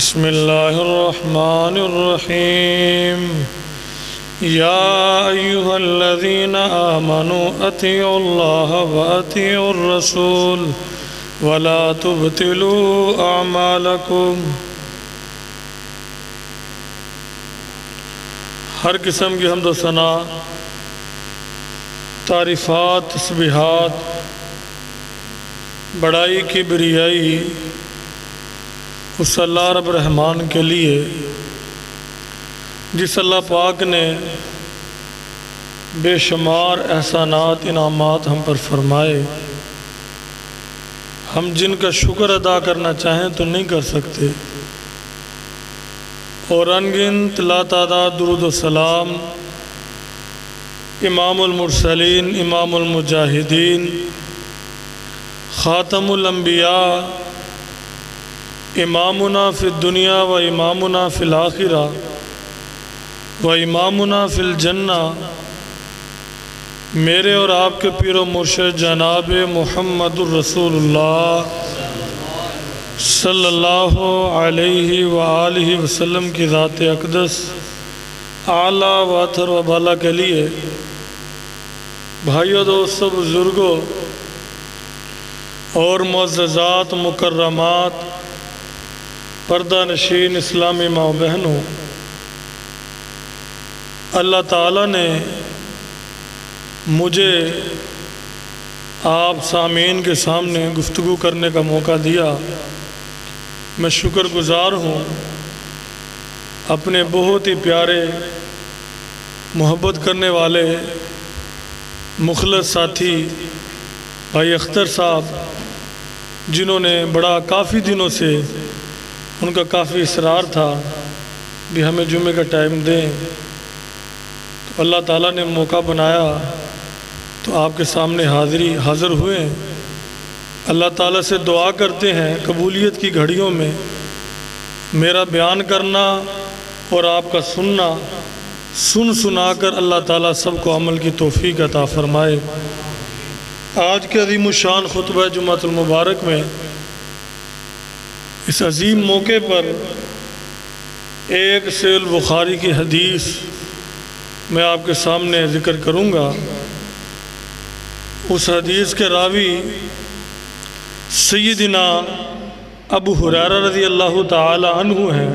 بسم اللہ الرحمن الرحیم یا ایہا الذین آمنوا اطیعوا اللہ واطیعوا الرسول ولا تبطلوا اعمالکم۔ ہر قسم کی حمد و ثنا، تعریفات، تسبیحات، بڑائی کی بریائی اس اللہ رب الرحمن کے لیے جس اللہ پاک نے بے شمار احسانات، انعامات ہم پر فرمائے، ہم جن کا شکر ادا کرنا چاہیں تو نہیں کر سکتے، اور انگنت لا تعداد درود و سلام امام المرسلین، امام المجاہدین، خاتم الانبیاء، امامنا فی الدنیا و امامنا فی الآخرہ و امامنا فی الجنہ، میرے اور آپ کے پیر و مرشد جناب محمد الرسول اللہ صلی اللہ علیہ وآلہ وسلم کی ذات اقدس اعلیٰ و اطہر و بالا کے لیے بھائیو، دوستو، بزرگوں اور معززات، مکرمات، پردہ نشین اسلامی ماں و بہنوں، اللہ تعالیٰ نے مجھے آپ سامعین کے سامنے گفتگو کرنے کا موقع دیا۔ میں شکر گزار ہوں اپنے بہت ہی پیارے، محبت کرنے والے، مخلص ساتھی بھائی اختر صاحب، جنہوں نے بڑا کافی دنوں سے ان کا کافی اصرار تھا بھی ہمیں جمعے کا ٹائم دیں، تو اللہ تعالیٰ نے موقع بنایا تو آپ کے سامنے حاضر ہوئے۔ اللہ تعالیٰ سے دعا کرتے ہیں قبولیت کی گھڑیوں میں میرا بیان کرنا اور آپ کا سننا، سنا کر اللہ تعالیٰ سب کو عمل کی توفیق عطا فرمائے۔ آج کے عظیم الشان خطبہ جمعۃ المبارک میں اس عظیم موقع پر ایک صحیح البخاری کی حدیث میں آپ کے سامنے ذکر کروں گا۔ اس حدیث کے راوی سیدنا ابو ہریرہ رضی اللہ تعالی عنہ ہیں۔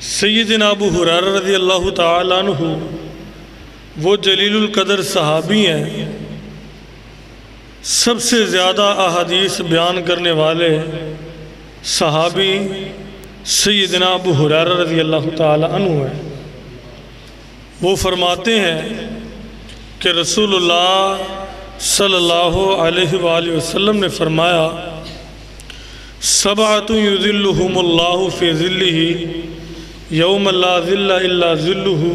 سیدنا ابو ہریرہ رضی اللہ تعالی عنہ وہ جلیل القدر صحابی ہیں، سب سے زیادہ احادیث بیان کرنے والے صحابی سیدنا ابو ہریرہ رضی اللہ تعالی عنہ ہیں۔ وہ فرماتے ہیں کہ رسول اللہ صلی اللہ علیہ وآلہ وسلم نے فرمایا، سبعۃ یظلھم اللہ فی ظلہ یوم لا ظل الا ظلہ،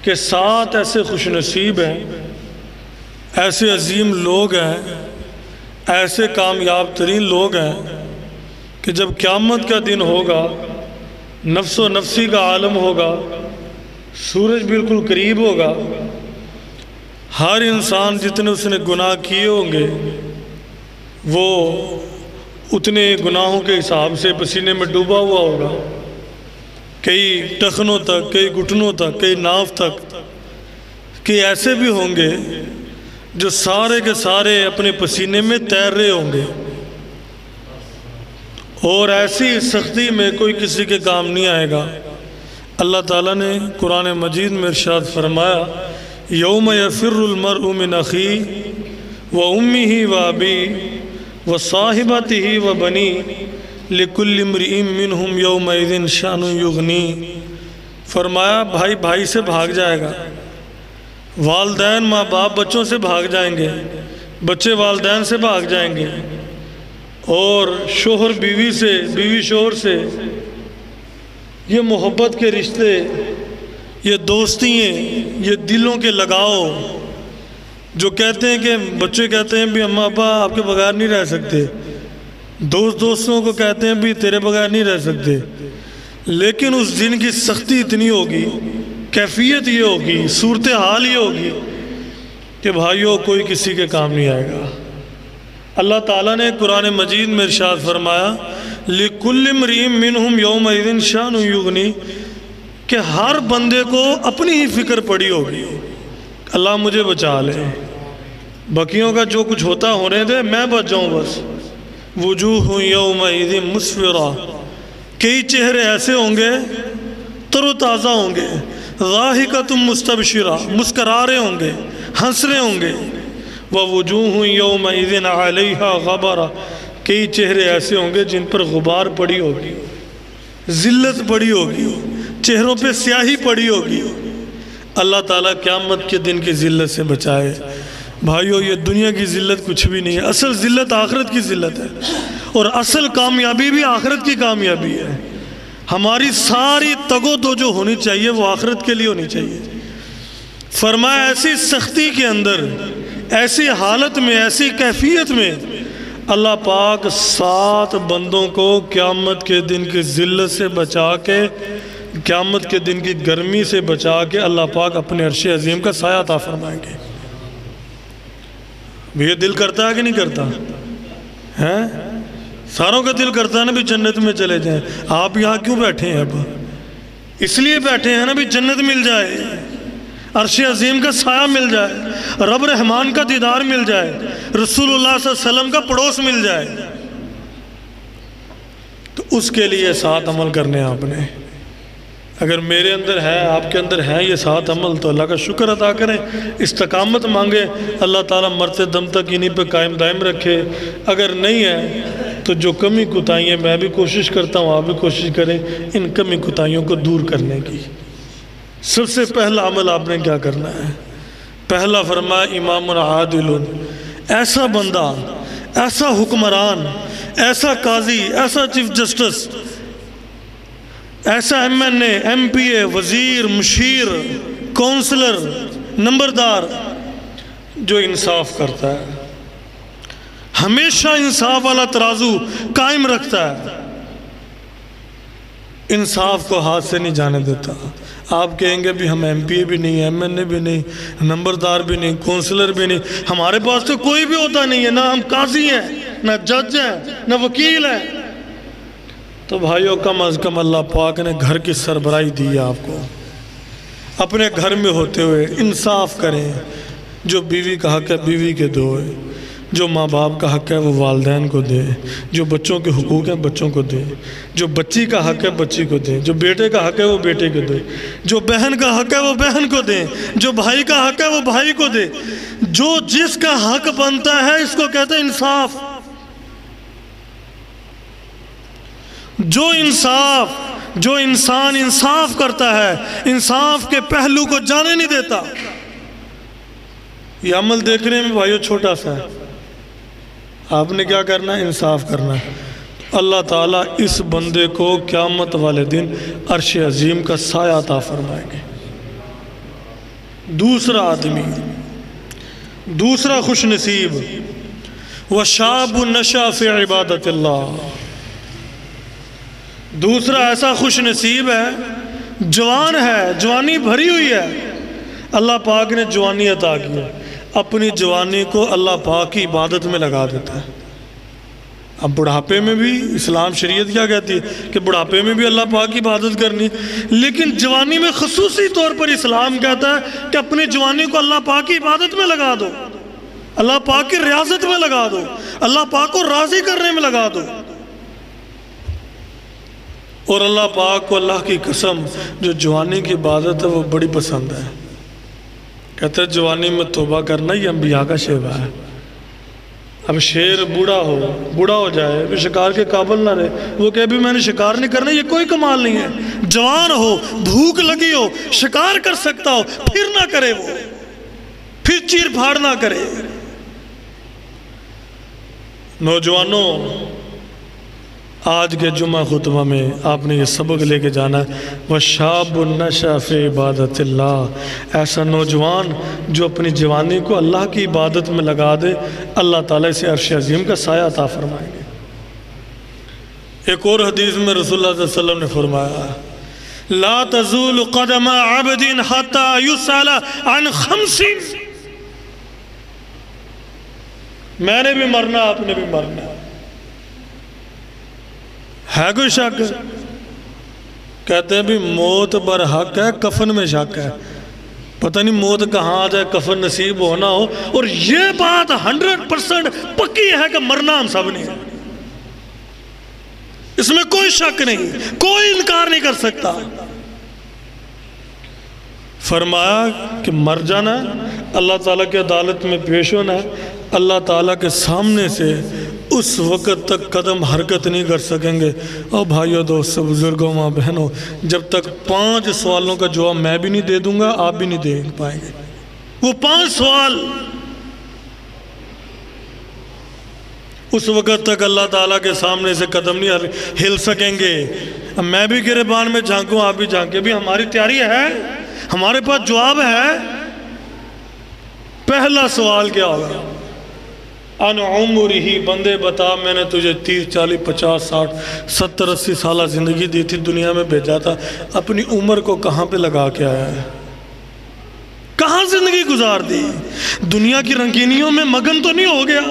کہ 7 ایسے خوش نصیب ہیں، ایسے عظیم لوگ ہیں، ایسے کامیاب ترین لوگ ہیں کہ جب قیامت کا دن ہوگا، نفس و نفسی کا عالم ہوگا، سورج بالکل قریب ہوگا، ہر انسان جتنے اس نے گناہ کیے ہوں گے وہ اتنے گناہوں کے حساب سے پسینے میں ڈوبا ہوا ہوگا، کئی ٹخنوں تک، کئی گھٹنوں تک، کئی ناف تک، کئی ایسے بھی ہوں گے جو سارے کے سارے اپنے پسینے میں تیر رہے ہوں گے، اور ایسی سختی میں کوئی کسی کے کام نہیں آئے گا۔ اللہ تعالیٰ نے قرآن مجید میں ارشاد فرمایا، یوم یفر المرء من اخیہ وامہ وابیہ وصاحبتہ وبنیہ لکل امرئ منہم یومئذ شأن یغنیہ۔ فرمایا بھائی بھائی سے بھاگ جائے گا، والدین ماں باپ بچوں سے بھاگ جائیں گے، بچے والدین سے بھاگ جائیں گے، اور شوہر بیوی سے، بیوی شوہر سے، یہ محبت کے رشتے، یہ دوستیاں، یہ دلوں کے لگاؤ، جو کہتے ہیں کہ بچے کہتے ہیں بھی اماں ابا آپ کے بغیر نہیں رہ سکتے، دوستوں کو کہتے ہیں بھی تیرے بغیر نہیں رہ سکتے، لیکن اس دن کی سختی اتنی ہوگی، کیفیت یہ ہوگی، صورتحال یہ ہوگی کہ بھائیوں کوئی کسی کے کام نہیں آئے گا۔ اللہ تعالیٰ نے قرآن مجید میں ارشاد فرمایا، لِكُلِّ امْرِئٍ مِّنْهُمْ يَوْمَئِذٍ شَأْنٌ يُغْنِي کہ ہر بندے کو اپنی ہی فکر پڑی ہوگی، اللہ مجھے بچا لے، باقیوں کا جو کچھ ہوتا ہونے دے، میں بچ جاؤں بس۔ وجوہ یومئذ مسفرہ، کئی چہرے ایسے ہوں گے تر و تازہ ہوں گے، ضاحکۃ مستبشرہ، مسکرا رہے ہوں گے، ہنس رہے ہوں گے۔ ووجوہ یومئذ علیہا غبرہ، کئی چہرے ایسے ہوں گے جن پر غبار پڑی ہوگی، ذلت پڑی ہوگی، چہروں پہ سیاہی پڑی ہوگی۔ اللہ تعالیٰ قیامت کے دن کی ذلت سے بچائے۔ بھائیو، یہ دنیا کی ذلت کچھ بھی نہیں ہے، اصل ذلت آخرت کی ذلت ہے، اور اصل کامیابی بھی آخرت کی کامیابی ہے۔ ہماری ساری تگ و دو جو ہونی چاہیے وہ آخرت کے لیے ہونی چاہیے۔ فرمایا ایسی سختی کے اندر، ایسی حالت میں، ایسی کیفیت میں اللہ پاک 7 بندوں کو قیامت کے دن کی ذلت سے بچا کے، قیامت کے دن کی گرمی سے بچا کے اللہ پاک اپنے عرش عظیم کا سایہ عطا فرمائیں گے۔ یہ دل کرتا ہے کہ نہیں کرتا ہے؟ ساروں کا دل کرتا ہے نا بھی جنت میں چلے جائیں۔ آپ یہاں کیوں بیٹھے ہیں؟ اب اس لیے بیٹھے ہیں نا بھی جنت مل جائے، عرش عظیم کا سایہ مل جائے، رب رحمان کا دیدار مل جائے، رسول اللہ صلی اللہ علیہ وسلم کا پڑوس مل جائے۔ تو اس کے لیے 7 عمل کرنے ہیں آپ نے۔ اگر میرے اندر ہے، آپ کے اندر ہے یہ 7 عمل، تو اللہ کا شکر ادا کریں، استقامت مانگیں، اللہ تعالیٰ مرتے دم تک انہی پہ قائم دائم رکھے۔ اگر نہیں ہے تو جو کمی کوتاہیاں، میں بھی کوشش کرتا ہوں، آپ بھی کوشش کریں ان کمی کوتاہیوں کو دور کرنے کی۔ سب سے پہلا عمل آپ نے کیا کرنا ہے؟ پہلا فرمایا امام عادل، ایسا بندہ، ایسا حکمران، ایسا قاضی، ایسا چیف جسٹس، ایسا ایم این اے، ایم پی اے، وزیر، مشیر، کونسلر، نمبردار، جو انصاف کرتا ہے، ہمیشہ انصاف والا ترازو قائم رکھتا ہے، انصاف کو ہاتھ سے نہیں جانے دیتا۔ آپ کہیں گے بھی ہم ایم پی اے بھی نہیں، ایم این اے بھی نہیں، نمبردار بھی نہیں، کونسلر بھی نہیں، ہمارے پاس تو کوئی بھی ہوتا نہیں ہے، نہ ہم قاضی ہیں، نہ جج ہیں، نہ وکیل ہیں۔ تو بھائیو، کم از کم اللہ پاک نے گھر کی سربراہی دی ہے آپ کو، اپنے گھر میں ہوتے ہوئے انصاف کریں۔ جو بیوی کا حق ہے بیوی کے دو، جو ماں باپ کا حق ہے وہ والدین کو دے، جو بچوں کے حقوق ہیں بچوں کو دے، جو بچی کا حق ہے بچی کو دے، جو بیٹے کا حق ہے وہ بیٹے کو دے، جو بہن کا حق ہے وہ بہن کو دے، جو بھائی کا حق ہے وہ بھائی کو دے۔ جو جس کا حق بنتا ہے اس کو کہتے ہیں انصاف۔ جو انسان انصاف کرتا ہے، انصاف کے پہلو کو جانے نہیں دیتا۔ یہ عمل دیکھنے میں بھائیو چھوٹا سا ہے، آپ نے کیا کرنا ہے؟ انصاف کرنا ہے۔ اللہ تعالیٰ اس بندے کو قیامت والے دن عرش عظیم کا سایہ عطا فرمائیں گے۔ دوسرا آدمی، دوسرا خوش نصیب، وَشَابٌ نَشَأَ فِي عِبَادَةِ اللَّهِ، دوسرا ایسا خوش نصیب ہے، جوان ہے، جوانی بھری ہوئی ہے، اللہ پاک نے جوانی عطا کی، اپنی جوانی کو اللہ پاک کی عبادت میں لگا دیتا ہے۔ اب بڑھاپے میں بھی اسلام شریعت کیا کہتی ہے کہ بڑھاپے میں بھی اللہ پاک کی عبادت کرنی، لیکن جوانی میں خصوصی طور پر اسلام کہتا ہے کہ اپنی جوانی کو اللہ پاک کی عبادت میں لگا دو، اللہ پاک کی ریاضت میں لگا دو، اللہ پاک کو راضی کرنے میں لگا دو۔ اور اللہ پاک کو اللہ کی قسم جو جوانی کی عبادت ہے وہ بڑی پسند ہے۔ کہتے ہیں جوانی میں توبہ کرنا یہ انبیاء کا شیوہ ہے۔ اب شیر بوڑھا ہو جائے، وہ شکار کے قابل نہ رہے، وہ کہے بھی میں نے شکار نہیں کرنا، یہ کوئی کمال نہیں ہے۔ جوان ہو، بھوک لگی ہو، شکار کر سکتا ہو، پھر نہ کرے، وہ پھر چیر پھاڑ نہ کرے۔ نوجوانوں، آج کے جمعہ خطبہ میں آپ نے یہ سبق لے کے جانا ہے، وَشَابٌ نَشَأَ فِي عِبَادَةِ اللَّهِ، ایسا نوجوان جو اپنی جوانی کو اللہ کی عبادت میں لگا دے، اللہ تعالیٰ اسے عرش عظیم کا سایہ عطا فرمائیں گے۔ ایک اور حدیث میں رسول اللہ صلی اللہ علیہ وسلم نے فرمایا، لَا تَزُولُ قَدَمَ عَبْدٍ حَتَّى يُسْأَلَ عَنْ خَمْسٍ، میں نے بھی مرنا، آپ نے بھی مرنا ہے کوئی شک؟ کہتے ہیں بھی موت برحق ہے، کفن میں شک ہے. پتہ نہیں موت کہاں آ جائے، کفن نصیب ہونا ہو. اور یہ بات 100% پکی ہے کہ مرنا ہم سب نے، اس میں کوئی شک نہیں، کوئی انکار نہیں کر سکتا. فرمایا کہ مر جانا، اللہ تعالیٰ کی عدالت میں پیش ہونا ہے. اللہ تعالیٰ کے سامنے سے اس وقت تک قدم حرکت نہیں کر سکیں گے. اور بھائیو، دوستو، بزرگوں، ماں بہنوں، جب تک 5 سوالوں کا جواب میں بھی نہیں دے دوں گا، آپ بھی نہیں دے پائیں گے. وہ 5 سوال اس وقت تک اللہ تعالیٰ کے سامنے سے قدم نہیں ہل سکیں گے. میں بھی گریبان میں جھانکوں، آپ بھی جھانکیں. بھی ہماری تیاری ہے، ہمارے پاس جواب ہے. پہلا سوال کیا ہوگا؟ ان عمرہی، بندے بتا میں نے تجھے 30 40 50 60 70 80 سالہ زندگی دی تھی، دنیا میں بھیجا تھا، اپنی عمر کو کہاں پہ لگا کے آیا ہے؟ کہاں زندگی گزار دی؟ دنیا کی رنگینیوں میں مگن تو نہیں ہو گیا؟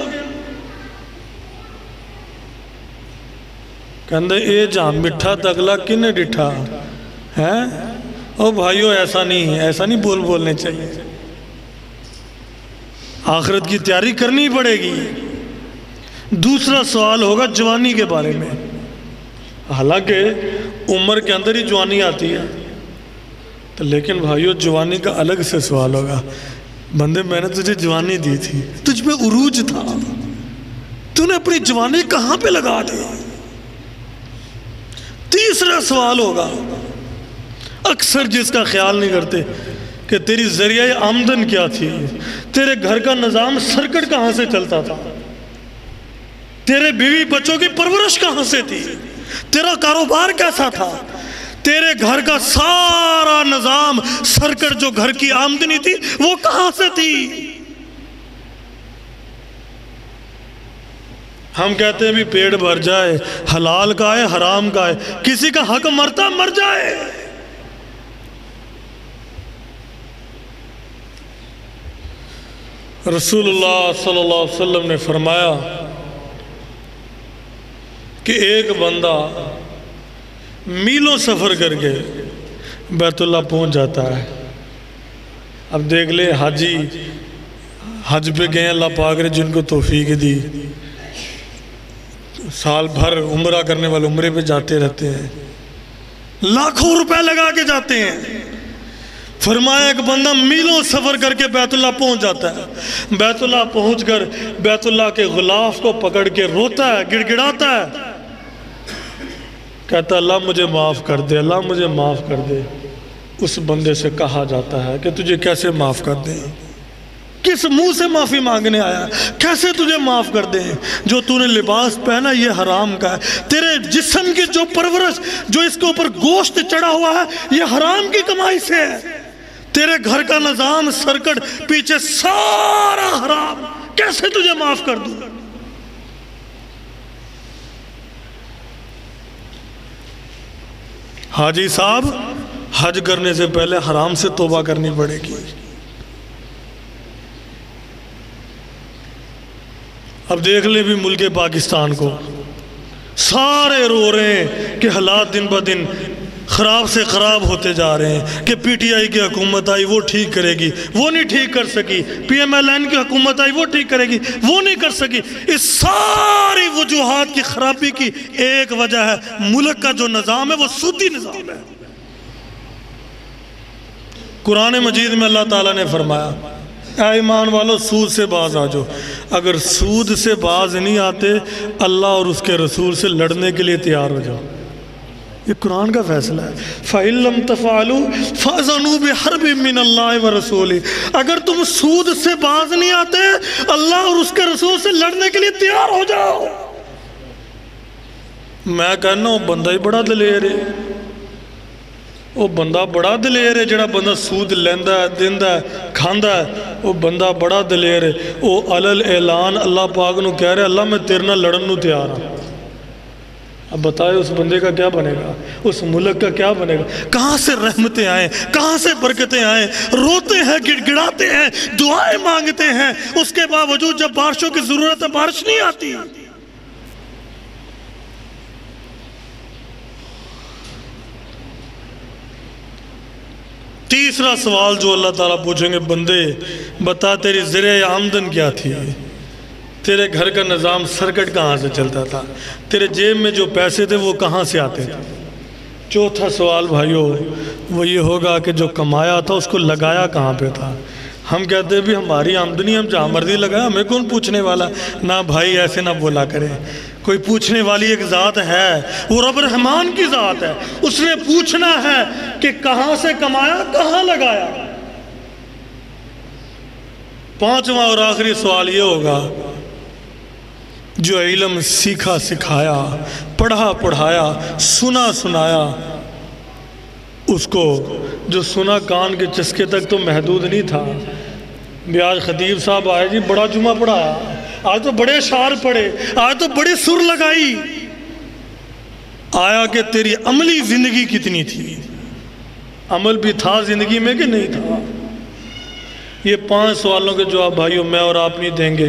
کہندے اے جہاں مٹھا تگلا کنے ڈٹھا ہے. او بھائیو، ایسا نہیں، ایسا نہیں بولنے چاہیے. آخرت کی تیاری کرنی پڑے گی. دوسرا سوال ہوگا جوانی کے بارے میں. حالانکہ عمر کے اندر ہی جوانی آتی ہے، تو لیکن بھائیو جوانی کا الگ سے سوال ہوگا. بندے میں نے تجھے جوانی دی تھی، تجھ پہ عروج تھا، تو نے اپنی جوانی کہاں پہ لگا دی؟ تیسرا سوال ہوگا، اکثر جس کا خیال نہیں کرتے، کہ تیری ذریعہ آمدن کیا تھی، تیرے گھر کا نظام سرکٹ کہاں سے چلتا تھا، تیرے بیوی بچوں کی پرورش کہاں سے تھی، تیرا کاروبار کیسا تھا، تیرے گھر کا سارا نظام سرکٹ جو گھر کی آمدنی تھی وہ کہاں سے تھی؟ ہم کہتے ہیں بھی پیٹ بھر جائے، حلال کا ہے حرام کا ہے، کسی کا حق مرتا مر جائے. رسول اللہ صلی اللہ علیہ وسلم نے فرمایا کہ ایک بندہ میلوں سفر کر کے بیت اللہ پہنچ جاتا ہے. اب دیکھ لے حاجی حج پہ گئے، اللہ پاک نے جن کو توفیق دی، سال بھر عمرہ کرنے والے عمرے پہ جاتے رہتے ہیں، لاکھوں روپے لگا کے جاتے ہیں. فرمایا ایک بندہ میلوں سفر کر کے بیت اللہ پہنچ جاتا ہے. بیت اللہ پہنچ کر بیت اللہ کے غلاف کو پکڑ کے روتا ہے، گڑ گڑاتا ہے، کہتا اللہ مجھے معاف کر دے، اللہ مجھے معاف کر دے. اس بندے سے کہا جاتا ہے کہ تجھے کیسے معاف کر دیں؟ کس منہ سے معافی مانگنے آیا؟ کیسے تجھے معاف کر دیں؟ جو تو نے لباس پہنا یہ حرام کا ہے، تیرے جسم کی جو پرورش، جو اس کے اوپر گوشت چڑھا ہوا ہے یہ حرام کی کمائی سے ہے، تیرے گھر کا نظام سرکٹ پیچھے سارا حرام، کیسے تجھے معاف کر دوں؟ حاجی صاحب، حج کرنے سے پہلے حرام سے توبہ کرنی پڑے گی. اب دیکھ لیں بھی ملک پاکستان کو، سارے رو رہے ہیں کہ حالات دن بہ دن خراب سے خراب ہوتے جا رہے ہیں، کہ پی ٹی آئی کی حکومت آئی وہ ٹھیک کرے گی، وہ نہیں ٹھیک کر سکی، پی ایم ایل این کی حکومت آئی وہ ٹھیک کرے گی، وہ نہیں کر سکی. اس ساری وجوہات کی خرابی کی ایک وجہ ہے ملک کا جو نظام ہے وہ سودی نظام ہے. قرآن مجید میں اللہ تعالیٰ نے فرمایا اے ایمان والو سود سے باز آ جاؤ. اگر سود سے باز نہیں آتے اللہ اور اس کے رسول سے لڑنے کے لیے تیار ہو جاؤ. یہ قرآن کا فیصلہ ہے. فَإِن لَمْ تَفْعَلُوا فَأْذَنُوا بِحَرْبٍ مِّنَ اللَّهِ وَرَسُولِهِ. اگر تم سود سے باز نہیں آتے اللہ اور اس کے رسول سے لڑنے کے لیے تیار ہو جاؤ. میں کہنا ہوں بندہ ہی بڑا دلیر ہے، وہ بندہ بڑا دلیر ہے جڑا بندہ سود لیندہ ہے، دیندہ ہے، کھاندہ ہے، وہ بندہ بڑا دلیر ہے. وہ علل اعلان اللہ پاک نو کہہ رہے اللہ میں تیرے نال لڑن نو تیار ہوں. اب بتائے اس بندے کا کیا بنے گا، اس ملک کا کیا بنے گا؟ کہاں سے رحمتیں آئیں، کہاں سے برکتیں آئیں؟ روتے ہیں، گڑ گڑاتے ہیں، دعائیں مانگتے ہیں، اس کے باوجود جب بارشوں کی ضرورت ہے بارش نہیں آتی. تیسرا سوال جو اللہ تعالیٰ پوچھیں گے، بندے بتا تیری ذریعہ آمدن کیا تھی، تیرے گھر کا نظام سرکٹ کہاں سے چلتا تھا، تیرے جیب میں جو پیسے تھے وہ کہاں سے آتے تھے۔ چوتھا سوال بھائیو وہ یہ ہوگا کہ جو کمایا تھا اس کو لگایا کہاں پہ تھا۔ ہم کہتے ہیں بھی ہماری آمدنی ہم جہاں مرضی لگائیں، ہمیں کون پوچھنے والا۔ نہ بھائی ایسے نہ بولا کریں، کوئی پوچھنے والی ایک ذات ہے، وہ رب رحمان کی ذات ہے، اس نے پوچھنا ہے کہ کہاں سے کمایا کہاں لگایا۔ پانچواں اور آخری سوال یہ ہوگا، جو علم سیکھا سکھایا، پڑھا پڑھایا، سنا سنایا، اس کو جو سنا کان کے چسکے تک تو محدود نہیں تھا۔ بھی آج خطیب صاحب آئے جی بڑا جمعہ پڑھایا، آج تو بڑے اشعار پڑھے، آج تو بڑی سر لگائی، آیا کہ تیری عملی زندگی کتنی تھی، عمل بھی تھا زندگی میں کہ نہیں تھا۔ یہ 5 سوالوں کے جواب بھائیوں میں اور آپ نہیں دیں گے،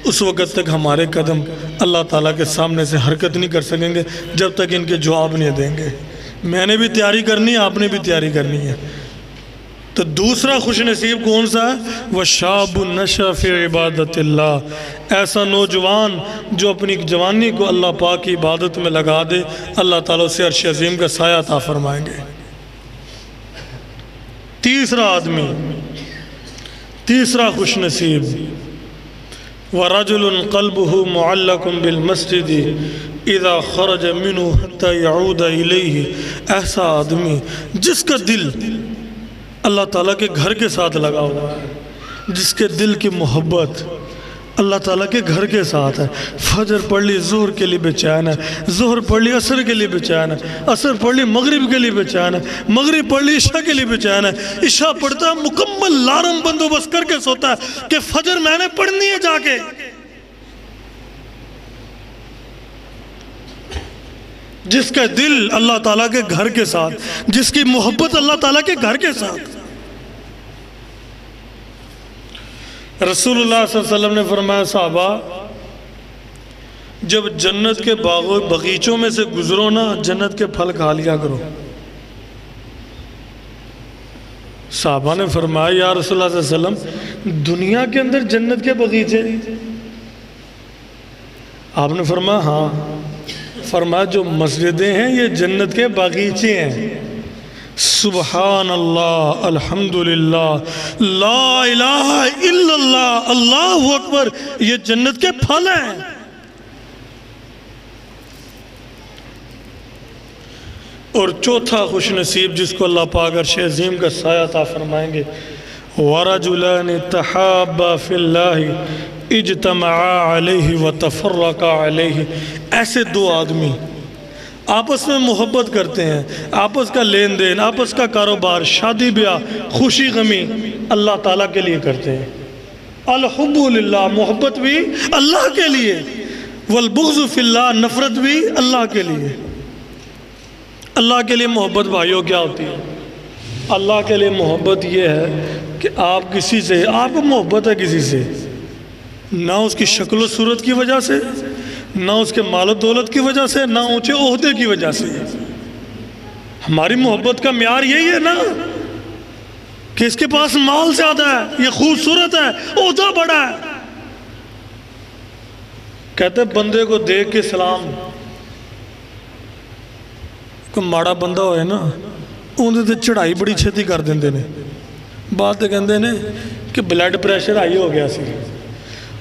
اس وقت تک ہمارے قدم اللہ تعالیٰ کے سامنے سے حرکت نہیں کر سکیں گے جب تک ان کے جواب نہیں دیں گے۔ میں نے بھی تیاری کرنی ہے، آپ نے بھی تیاری کرنی ہے۔ تو دوسرا خوش نصیب کون سا ہے؟ وَشَابٌ نَشَأَ فِي عِبَادَةِ اللَّهِ، ایسا نوجوان جو اپنی جوانی کو اللہ پاک کی عبادت میں لگا دے، اللہ تعالیٰ اسے عرش عظیم کا سایہ عطا فرمائیں گے۔ تیسرا آدمی، تیسرا خوش نصیب، وَرَجُلٌ قَلْبُهُ مُعَلَّقٌ بِالْمَسْجِدِ اِذَا خَرَجَ مِنْهُ حَتَّى يَعُودَ إِلَيْهِ، ایسا آدمی جس کا دل اللہ تعالیٰ کے گھر کے ساتھ لگا ہوا ہے، جس کے دل کی محبت اللہ تعالیٰ کے گھر کے ساتھ ہے۔ فجر پڑھ لی ظہر کے لیے بے چین ہے، ظہر پڑھ لی عصر کے لیے بے چین ہے، عصر پڑھ لی مغرب کے لیے بے چین ہے، مغرب پڑھ لی عشاء کے لیے بے چین ہے، عشاء پڑھتا ہے مکمل لارم بندوبست کر کے سوتا ہے کہ فجر میں نے پڑھنی ہے جا کے۔ جس کا دل اللہ تعالیٰ کے گھر کے ساتھ، جس کی محبت اللہ تعالیٰ کے گھر کے ساتھ۔ رسول اللہ صلی اللہ علیہ وسلم نے فرمایا صحابہ جب جنت کے باغیچوں میں سے گزرو نا، جنت کے پھل کھا لیا کرو۔ صحابہ نے فرمایا یا رسول اللہ صلی اللہ علیہ وسلم دنیا کے اندر جنت کے باغیچے؟ آپ نے فرمایا ہاں۔ فرمایا جو مسجدیں ہیں یہ جنت کے باغیچے ہیں۔ سبحان اللہ، الحمدللہ، لا الہ الا اللہ، اللہ اکبر، یہ جنت کے پھل ہیں۔ اور چوتھا خوش نصیب جس کو اللہ پاک عرش عظیم کا سایہ عطا فرمائیں گے، وَرَجُلَانِ تَحَابَّا فِي اللَّهِ اجتمعا علیہ وتفرقا علیہ، ایسے 2 آدمی آپس میں محبت کرتے ہیں، آپس کا لین دین، آپس کا کاروبار، شادی بیاہ، خوشی غمی اللہ تعالیٰ کے لیے کرتے ہیں۔ الحب للہ، محبت بھی اللہ کے لیے، والبغض فی اللہ، نفرت بھی اللہ کے لیے۔ اللہ کے لیے محبت بھائیوں کیا ہوتی ہے؟ اللہ کے لیے محبت یہ ہے کہ آپ کسی سے، آپ کو محبت ہے کسی سے، نہ اس کی شکل و صورت کی وجہ سے، نہ اس کے مال و دولت کی وجہ سے، نہ اونچے عہدے کی وجہ سے۔ ہماری محبت کا معیار یہی ہے نا کہ اس کے پاس مال زیادہ ہے، یہ خوبصورت ہے، عہدہ بڑا ہے۔ کہتے بندے کو دیکھ کے سلام، کوئی ماڑا بندہ ہوئے نا اندھے تے چڑھائی بڑی چھتی کر دیندے نے، بات کہندے نے کہ بلڈ پریشر ہائی ہو گیا سی۔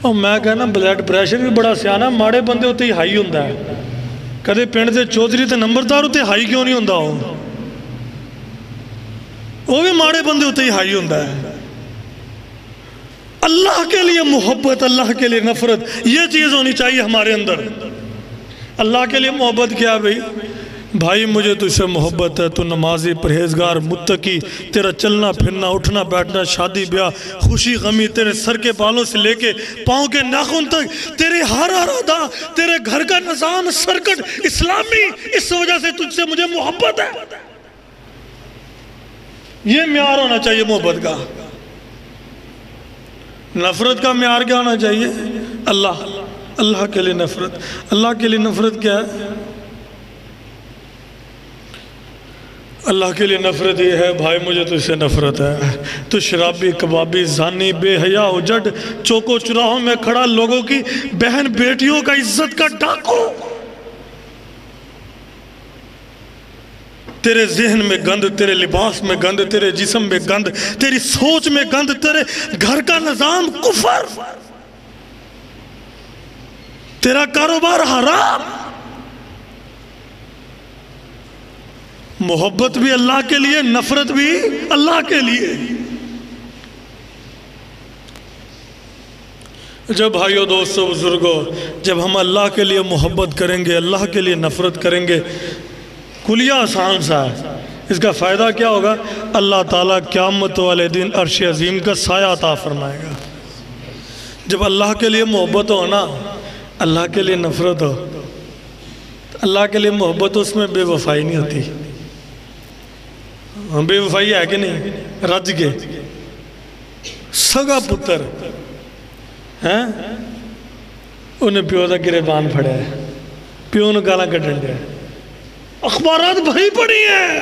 اور میں کہنا بلڈ پریشر بھی بڑا سیانا، ماڑے بندے ہوتے ہی ہائی ہوندہ ہے۔ کدے پینڈ دے چودھری تے نمبردار ہوتے ہائی کیوں نہیں ہوندہ ہو؟ وہ بھی ماڑے بندے ہوتے ہی ہائی ہوندہ ہے۔ اللہ کے لیے محبت، اللہ کے لیے نفرت، یہ چیز ہونی چاہیے ہمارے اندر۔ اللہ کے لیے محبت کیا بھائی مجھے تجھ سے محبت ہے، تو نمازی، پرہیزگار، متقی، تیرا چلنا پھرنا، اٹھنا بیٹھنا، شادی بیاہ، خوشی غمی، تیرے سر کے بالوں سے لے کے پاؤں کے ناخن تک، تیرے ہر ارادہ، تیرے گھر کا نظام سرکٹ اسلامی، اس وجہ سے تجھ سے مجھے محبت ہے۔ یہ معیار ہونا چاہیے محبت کا۔ نفرت کا معیار کیا ہونا چاہیے؟ اللہ کے لیے نفرت۔ اللہ کے لیے نفرت کیا ہے؟ اللہ کے لیے نفرت یہ ہے بھائی مجھے تو اس سے نفرت ہے، تو شرابی کبابی زانی بے حیا اجڑ چوکو چراہوں میں کھڑا لوگوں کی بہن بیٹیوں کا عزت کا ڈاکو، تیرے ذہن میں گند، تیرے لباس میں گند، تیرے جسم میں گند، تیری سوچ میں گند، تیرے گھر کا نظام کفر، تیرا کاروبار حرام۔ محبت بھی اللہ کے لیے، نفرت بھی اللہ کے لیے۔ جب بھائیو دوستو بزرگو، جب ہم اللہ کے لیے محبت کریں گے، اللہ کے لیے نفرت کریں گے، کلیہ آسان سا ہے۔ اس کا فائدہ کیا ہوگا؟ اللہ تعالیٰ قیامت والے دن عرش عظیم کا سایہ عطا فرمائے گا۔ جب اللہ کے لیے محبت ہو نا، اللہ کے لیے نفرت ہو، اللہ کے لیے محبت ہو، اس میں بے وفائی نہیں ہوتی۔ بے وفائی ہے کہ نہیں؟ رج کے سگا پتر ہیں انہیں پیو دا گریبان پھڑا ہے، پیو نے گالاں کٹن دیا، اخبارات بھری پڑی ہیں،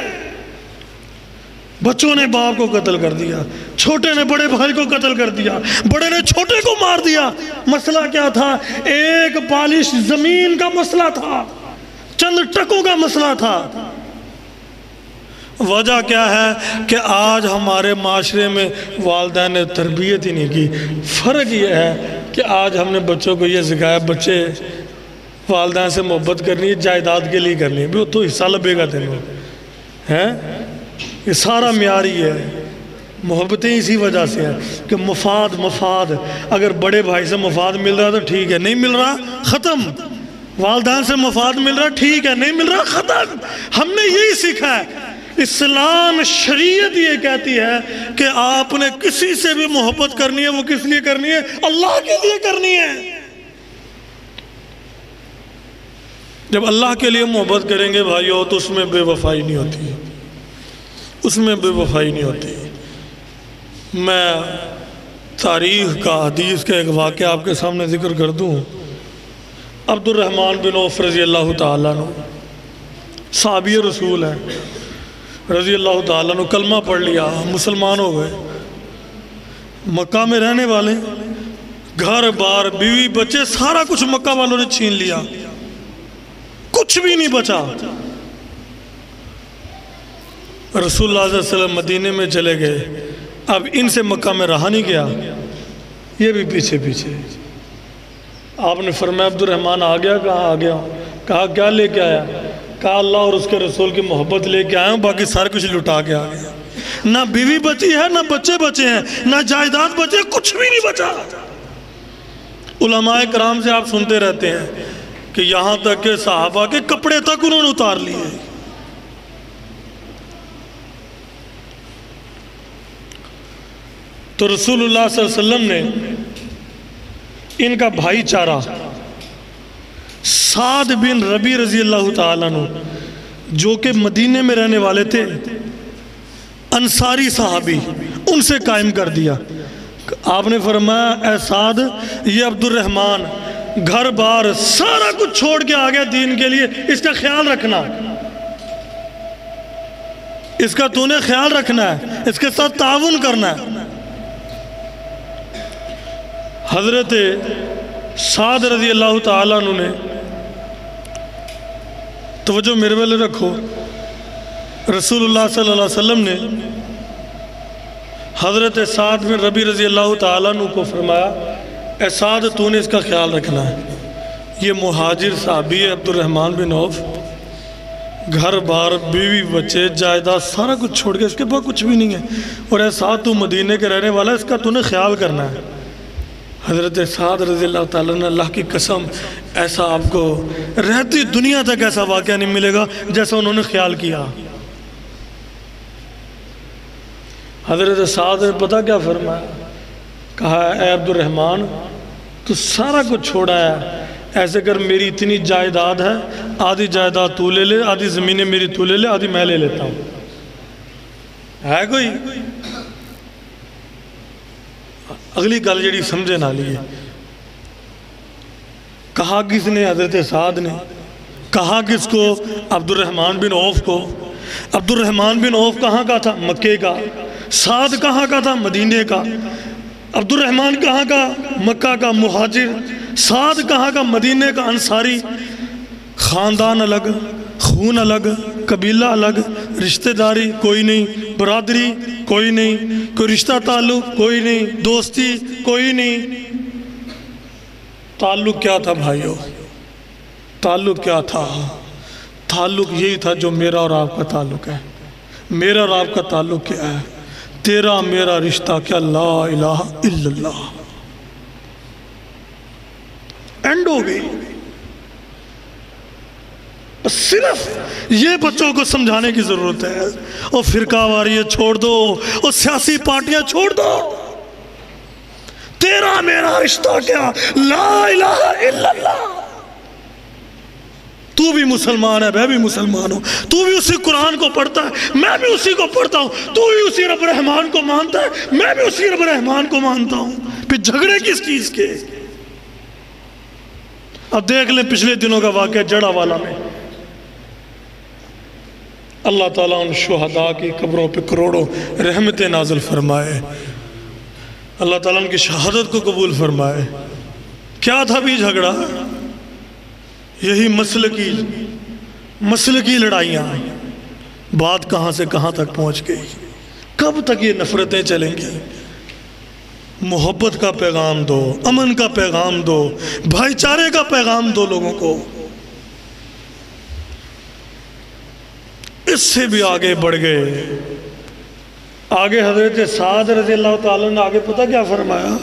بچوں نے باپ کو قتل کر دیا، چھوٹے نے بڑے بھائی کو قتل کر دیا، بڑے نے چھوٹے کو مار دیا۔ مسئلہ کیا تھا؟ ایک پالش زمین کا مسئلہ تھا، چند ٹکوں کا مسئلہ تھا۔ وجہ کیا ہے کہ آج ہمارے معاشرے میں والدین نے تربیت ہی نہیں کی۔ فرق یہ ہے کہ آج ہم نے بچوں کو یہ سکھایا بچے والدین سے محبت کرنی ہے جائیداد کے لیے کرنی ہے، بھی وہ تو حصہ لبے گا تینوں، ہیں؟ یہ سارا معیاری ہے۔ محبتیں اسی وجہ سے ہے کہ مفاد، اگر بڑے بھائی سے مفاد مل رہا تو ٹھیک ہے، نہیں مل رہا ختم۔ والدین سے مفاد مل رہا ٹھیک ہے، نہیں مل رہا ختم۔ ہم نے یہی سیکھا ہے۔ اسلام شریعت یہ کہتی ہے کہ آپ نے کسی سے بھی محبت کرنی ہے، وہ کس لیے کرنی ہے؟ اللہ کے لیے کرنی ہے۔ جب اللہ کے لیے محبت کریں گے بھائیو تو اس میں بے وفائی نہیں ہوتی، اس میں بے وفائی نہیں ہوتی۔ میں تاریخ کا، حدیث کا ایک واقعہ آپ کے سامنے ذکر کر دوں۔ عبد الرحمن بن عوف رضی اللہ تعالیٰ عنہ صحابی رسول ہیں، رضی اللہ تعالیٰ عنہ کلمہ پڑھ لیا، مسلمان ہو گئے، مکہ میں رہنے والے، گھر بار بیوی بچے سارا کچھ مکہ والوں نے چھین لیا، کچھ بھی نہیں بچا۔ رسول اللہ صلی اللہ علیہ وسلم مدینے میں چلے گئے، اب ان سے مکہ میں رہا نہیں گیا، یہ بھی پیچھے پیچھے۔ آپ نے فرمایا عبد الرحمن آ گیا؟ کہاں آ گیا؟ کہا کیا لے کے آیا؟ کہا اللہ اور اس کے رسول کی محبت لے کے آیا ہوں، باقی سارے کچھ لٹا کے آ گیا۔ نہ بیوی بچی ہے، نہ بچے بچے ہیں، نہ جائیداد بچے، کچھ بھی نہیں بچا۔ علماء کرام سے آپ سنتے رہتے ہیں کہ یہاں تک کہ صحابہ کے کپڑے تک انہوں نے اتار لیے۔ تو رسول اللہ صلی اللہ علیہ وسلم نے ان کا بھائی چارہ سعد بن ربی رضی اللہ تعالیٰ عنہ، جو کہ مدینے میں رہنے والے تھے، انصاری صحابی، ان سے قائم کر دیا۔ آپ نے فرمایا اے سعد، یہ عبد الرحمن گھر بار سارا کچھ چھوڑ کے آ گیا دین کے لیے، اس کا خیال رکھنا، اس کا تو نے خیال رکھنا ہے، اس کے ساتھ تعاون کرنا ہے۔ حضرت سعد رضی اللہ تعالیٰ عنہ نے، توجہ میرے والے رکھو، رسول اللہ صلی اللہ علیہ وسلم نے حضرت سعد بن ربی رضی اللہ تعالیٰ عنہ کو فرمایا اے سعد تو نے اس کا خیال رکھنا ہے، یہ مہاجر صحابی ہے عبد الرحمن بن عوف، گھر بار بیوی بچے جائیداد سارا کچھ چھوڑ کے، اس کے پاس کچھ بھی نہیں ہے، اور اے سعد تو مدینے کے رہنے والا ہے، اس کا تو نے خیال کرنا ہے۔ حضرت سعد رضی اللہ تعالیٰ نے اللہ کی قسم ایسا آپ کو رہتی دنیا تک ایسا واقعہ نہیں ملے گا جیسا انہوں نے خیال کیا۔ حضرت سعد نے پتہ کیا فرمایا؟ کہا اے عبد الرحمن تو سارا کچھ چھوڑا ہے، ایسے کر میری اتنی جائیداد ہے، آدھی جائیداد تو لے لے، آدھی زمینیں میری تو لے لے، آدھی میں لے لیتا ہوں، ہے کوئی؟ اگلی گل جڑی سمجھے نہ لیے، کہا کس نے؟ حضرت سعد نے۔ کہا کس کو؟ عبد الرحمن بن عوف کو۔ عبد الرحمن بن عوف کہاں کا تھا؟ مکے کا۔ سعد کہاں کا تھا؟ مدینے کا۔ عبد الرحمن کہاں کا؟ مکہ کا مہاجر۔ سعد کہاں کا؟ مدینے کا انصاری۔ خاندان الگ، خون الگ، قبیلہ الگ، رشتہ داری کوئی نہیں، برادری کوئی نہیں، کوئی رشتہ تعلق کوئی نہیں، دوستی کوئی نہیں۔ تعلق کیا تھا بھائیو؟ تعلق کیا تھا؟ تعلق یہی تھا جو میرا اور آپ کا تعلق ہے۔ میرا اور آپ کا تعلق کیا ہے؟ تیرا میرا رشتہ کیا؟ لا الہ الا اللہ۔ اینڈ ہو گئی۔ صرف یہ بچوں کو سمجھانے کی ضرورت ہے۔ اور فرقہ واریت چھوڑ دو، اور سیاسی پارٹیاں چھوڑ دو۔ تیرا میرا رشتہ کیا؟ لا الہ الا اللہ۔ تو بھی مسلمان ہے، میں بھی مسلمان ہوں۔ تو بھی اسی قرآن کو پڑھتا ہے، میں بھی اسی کو پڑھتا ہوں۔ تو بھی اسی رب رحمان کو مانتا ہے، میں بھی اسی رب رحمان کو مانتا ہوں۔ پھر جھگڑے کس چیز کے؟ اب دیکھ لیں پچھلے دنوں کا واقعہ جڑا والا میں۔ اللہ تعالیٰ ان شہداء کی قبروں پہ کروڑوں رحمتیں نازل فرمائے۔ اللہ تعالیٰ ان کی شہادت کو قبول فرمائے۔ کیا تھا بھی جھگڑا؟ یہی مسلکی لڑائیاں۔ بات کہاں سے کہاں تک پہنچ گئی؟ کب تک یہ نفرتیں چلیں گی؟ محبت کا پیغام دو، امن کا پیغام دو، بھائی چارے کا پیغام دو لوگوں کو۔ اس سے بھی آگے بڑھ گئے۔ آگے حضرت سعد رضی اللہ تعالیٰ نے آگے پتہ کیا فرمایا؟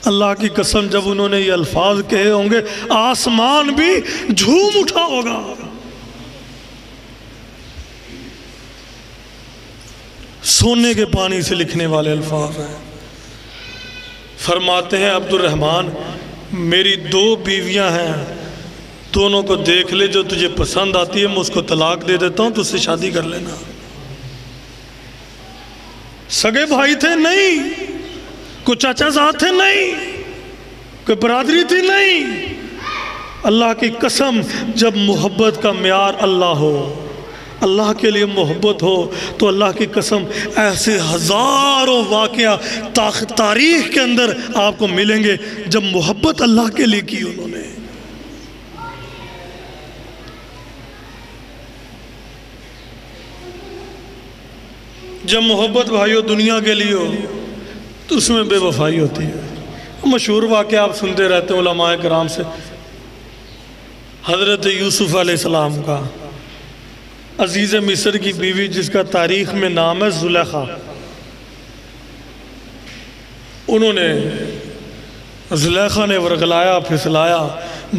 اللہ کی قسم جب انہوں نے یہ الفاظ کہے ہوں گے آسمان بھی جھوم اٹھا ہوگا۔ سونے کے پانی سے لکھنے والے الفاظ ہیں۔ فرماتے ہیں عبد الرحمن میری 2 بیویاں ہیں، دونوں کو دیکھ لے، جو تجھے پسند آتی ہے میں اس کو طلاق دے دیتا ہوں، تو اس سے شادی کر لینا۔ سگے بھائی تھے نہیں، کوئی چاچا زاد تھے نہیں، کوئی برادری تھی نہیں۔ اللہ کی قسم جب محبت کا معیار اللہ ہو، اللہ کے لیے محبت ہو، تو اللہ کی قسم ایسے ہزاروں واقعہ تاریخ کے اندر آپ کو ملیں گے جب محبت اللہ کے لیے کی انہوں نے۔ جب محبت بھائیو دنیا کے لیے ہو تو اس میں بے وفائی ہوتی ہے۔ مشہور واقعہ آپ سنتے رہتے ہیں علماء کرام سے، حضرت یوسف علیہ السلام کا، عزیز مصر کی بیوی جس کا تاریخ میں نام ہے زلیخا، انہوں نے زلیخا نے ورغلایا پھسلایا،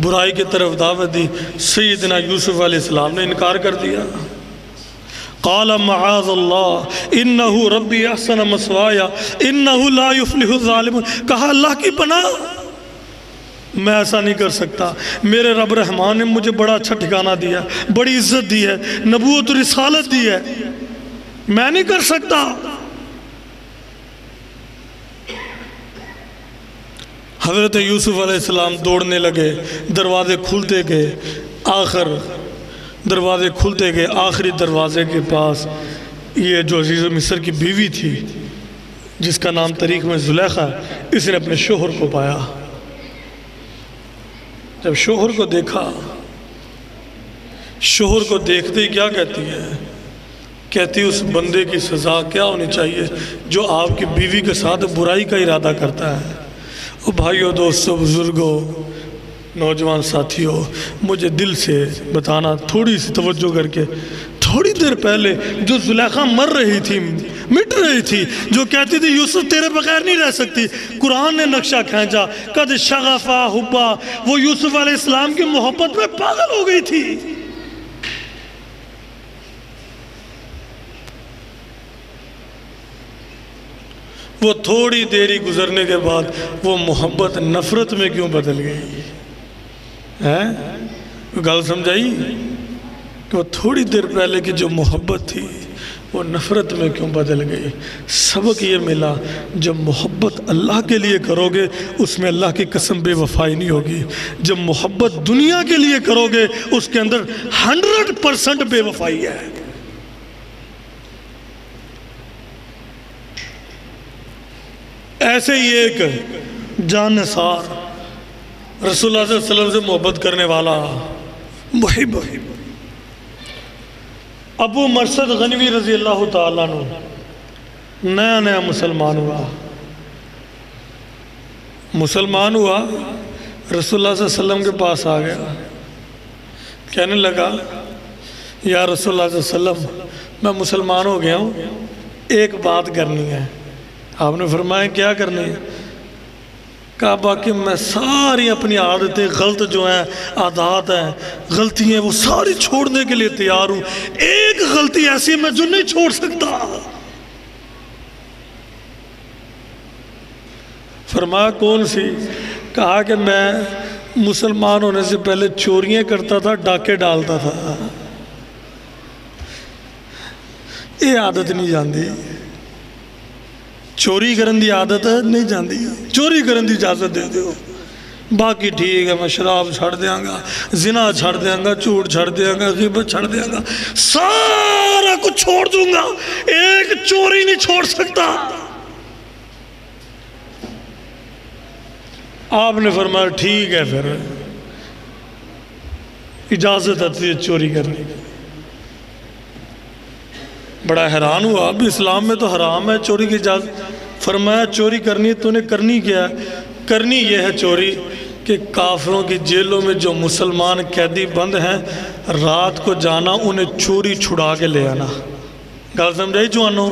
برائی کی طرف دعوت دی، سیدنا یوسف علیہ السلام نے انکار کر دیا۔ قال معاذ اللہ انہو ربی احسن مسوایا انہو لا یفلح الظالمون، کہا اللہ کی پناہ میں ایسا نہیں کر سکتا، میرے رب رحمان نے مجھے بڑا اچھا ٹھکانہ دیا، بڑی عزت دی ہے، نبوت و رسالت دی ہے، میں نہیں کر سکتا۔ حضرت یوسف علیہ السلام دوڑنے لگے، دروازے کھلتے گئے، دروازے کھلتے گئے، آخری دروازے کے پاس یہ جو عزیز مصر کی بیوی تھی جس کا نام تاریخ میں زلیخا ہے، اس نے اپنے شوہر کو پایا۔ جب شوہر کو دیکھا، شوہر کو دیکھتے ہی کیا کہتی ہے؟ کہتی اس بندے کی سزا کیا ہونی چاہیے جو آپ کی بیوی کے ساتھ برائی کا ارادہ کرتا ہے۔ او بھائیو، دوستو، بزرگو، نوجوان ساتھیو، مجھے دل سے بتانا، تھوڑی سی توجہ کر کے، تھوڑی دیر پہلے جو زلیخا مر رہی تھی، مٹ رہی تھی، جو کہتی تھی یوسف تیرے بغیر نہیں رہ سکتی، قرآن نے نقشہ کھینچا، قد شغفا حبا، وہ یوسف علیہ السلام کی محبت میں پاگل ہو گئی تھی۔ وہ تھوڑی دیری گزرنے کے بعد وہ محبت نفرت میں کیوں بدل گئی ہے؟ گل سمجھائی کہ وہ تھوڑی دیر پہلے کی جو محبت تھی وہ نفرت میں کیوں بدل گئی؟ سبق یہ ملا، جب محبت اللہ کے لیے کرو گے اس میں اللہ کی قسم بے وفائی نہیں ہوگی، جب محبت دنیا کے لیے کرو گے اس کے اندر 100% بے وفائی ہے۔ ایسے ہی ایک جانثار رسول اللہ صلی اللہ علیہ وسلم سے محبت کرنے والا محب ابو مرثد غنوی رضی اللہ تعالیٰ عنہ نیا نیا مسلمان ہوا رسول اللہ صلی اللہ علیہ وسلم کے پاس آ گیا، کہنے لگا یا رسول اللہ صلی اللہ علیہ وسلم میں مسلمان ہو گیا ہوں، ایک بات کرنی ہے۔ آپ نے فرمایا کیا کرنی ہے؟ کہا باقی میں ساری اپنی عادتیں غلط جو ہیں، عادات ہیں، غلطی ہیں، وہ ساری چھوڑنے کے لیے تیار ہوں، ایک غلطی ایسی میں جو نہیں چھوڑ سکتا۔ فرمایا کون سی؟ کہا کہ میں مسلمان ہونے سے پہلے چوریاں کرتا تھا، ڈاکے ڈالتا تھا، یہ عادت نہیں جاندی، چوری کرن دی عادت نہیں جاندی، چوری کرن دی اجازت دے دیو، باقی ٹھیک ہے میں شراب چھڑ دیاں گا، زنا چھڑ دیاں گا، جھوٹ چھڑ دیاں گا، غیبت چھڑ دیاں گا، سارا کچھ چھوڑ دوں گا، ایک چوری نہیں چھوڑ سکتا۔ آپ نے فرمایا ٹھیک ہے پھر اجازت آتی ہے چوری کرنے کی۔ بڑا حیران ہوا، اب اسلام میں تو حرام ہے چوری کی اجازت۔ فرمایا چوری کرنی تو نے کرنی کیا ہے؟ کرنی یہ ہے چوری کہ کافروں کی جیلوں میں جو مسلمان قیدی بند ہیں، رات کو جانا انہیں چوری چھڑا کے لے آنا۔ گل سمجھائی جوانوں؟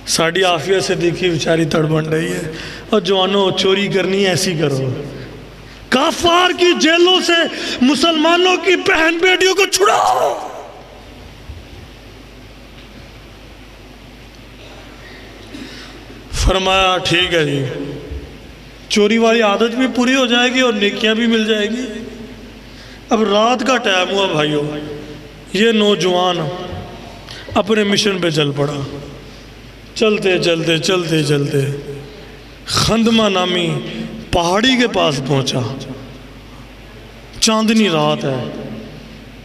ساڑی آفیہ سے دیکھی بیچاری تڑ بن رہی ہے، اور جوانوں چوری کرنی ایسی کرو، کافار کی جیلوں سے مسلمانوں کی بہن بیٹیوں کو چھڑاؤ۔ فرمایا ٹھیک ہے جی، چوری والی عادت بھی پوری ہو جائے گی اور نیکیاں بھی مل جائے گی۔ اب رات کا ٹائم ہوا بھائیوں، یہ نوجوان اپنے مشن پہ چل پڑا، چلتے چلتے چلتے چلتے خندمہ نامی پہاڑی کے پاس پہنچا۔ چاندنی رات ہے،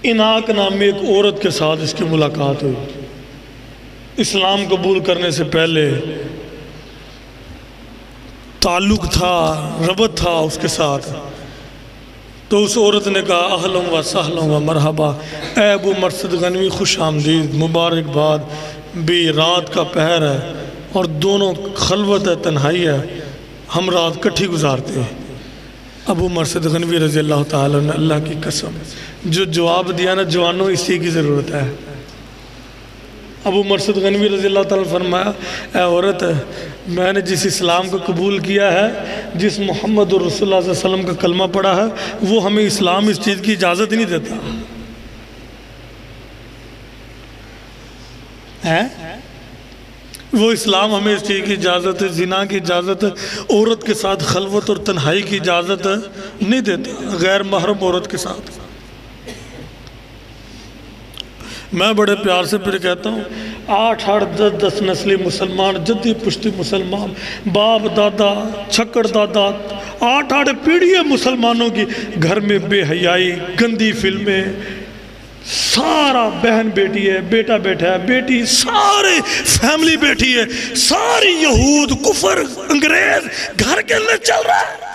اناک نامی ایک عورت کے ساتھ اس کی ملاقات ہوئی۔ اسلام قبول کرنے سے پہلے تعلق تھا، ربط تھا اس کے ساتھ۔ تو اس عورت نے کہا اہلاً و سہلاً و مرحبا، اے ابو مرثد غنوی خوش آمدید، مبارکباد، بھی رات کا پہر ہے اور دونوں خلوت ہے، تنہائی ہے، ہم رات کٹھی گزارتے ہیں۔ ابو مرثد غنوی رضی اللہ تعالیٰ نے اللہ کی قسم جو جواب دیا نا جوانوں، اسی کی ضرورت ہے۔ ابو مرثد غنوی رضی اللہ تعالیٰ نے فرمایا اے عورت، میں نے جس اسلام کو قبول کیا ہے، جس محمد رسول اللہ صلی اللہ علیہ وسلم کا کلمہ پڑھا ہے، وہ ہمیں اسلام اس چیز کی اجازت ہی نہیں دیتا ہے۔ وہ اسلام ہمیں اس چیز کی اجازت ہے، زنا کی اجازت ہے، عورت کے ساتھ خلوت اور تنہائی کی اجازت نہیں دیتا، غیر محرم عورت کے ساتھ۔ میں بڑے پیار سے پھر کہتا ہوں، 8-10 نسلی مسلمان، جدی پشتی مسلمان، باپ دادا چھکڑ دادا، 8 پیڑھی ہے مسلمانوں کی، گھر میں بے حیائی، گندی فلمیں، سارا بہن بیٹی ہے، بیٹا بیٹا ہے، بیٹی، سارے فیملی بیٹھی ہے، ساری یہود کفر انگریز گھر کے اندر چل رہا ہے۔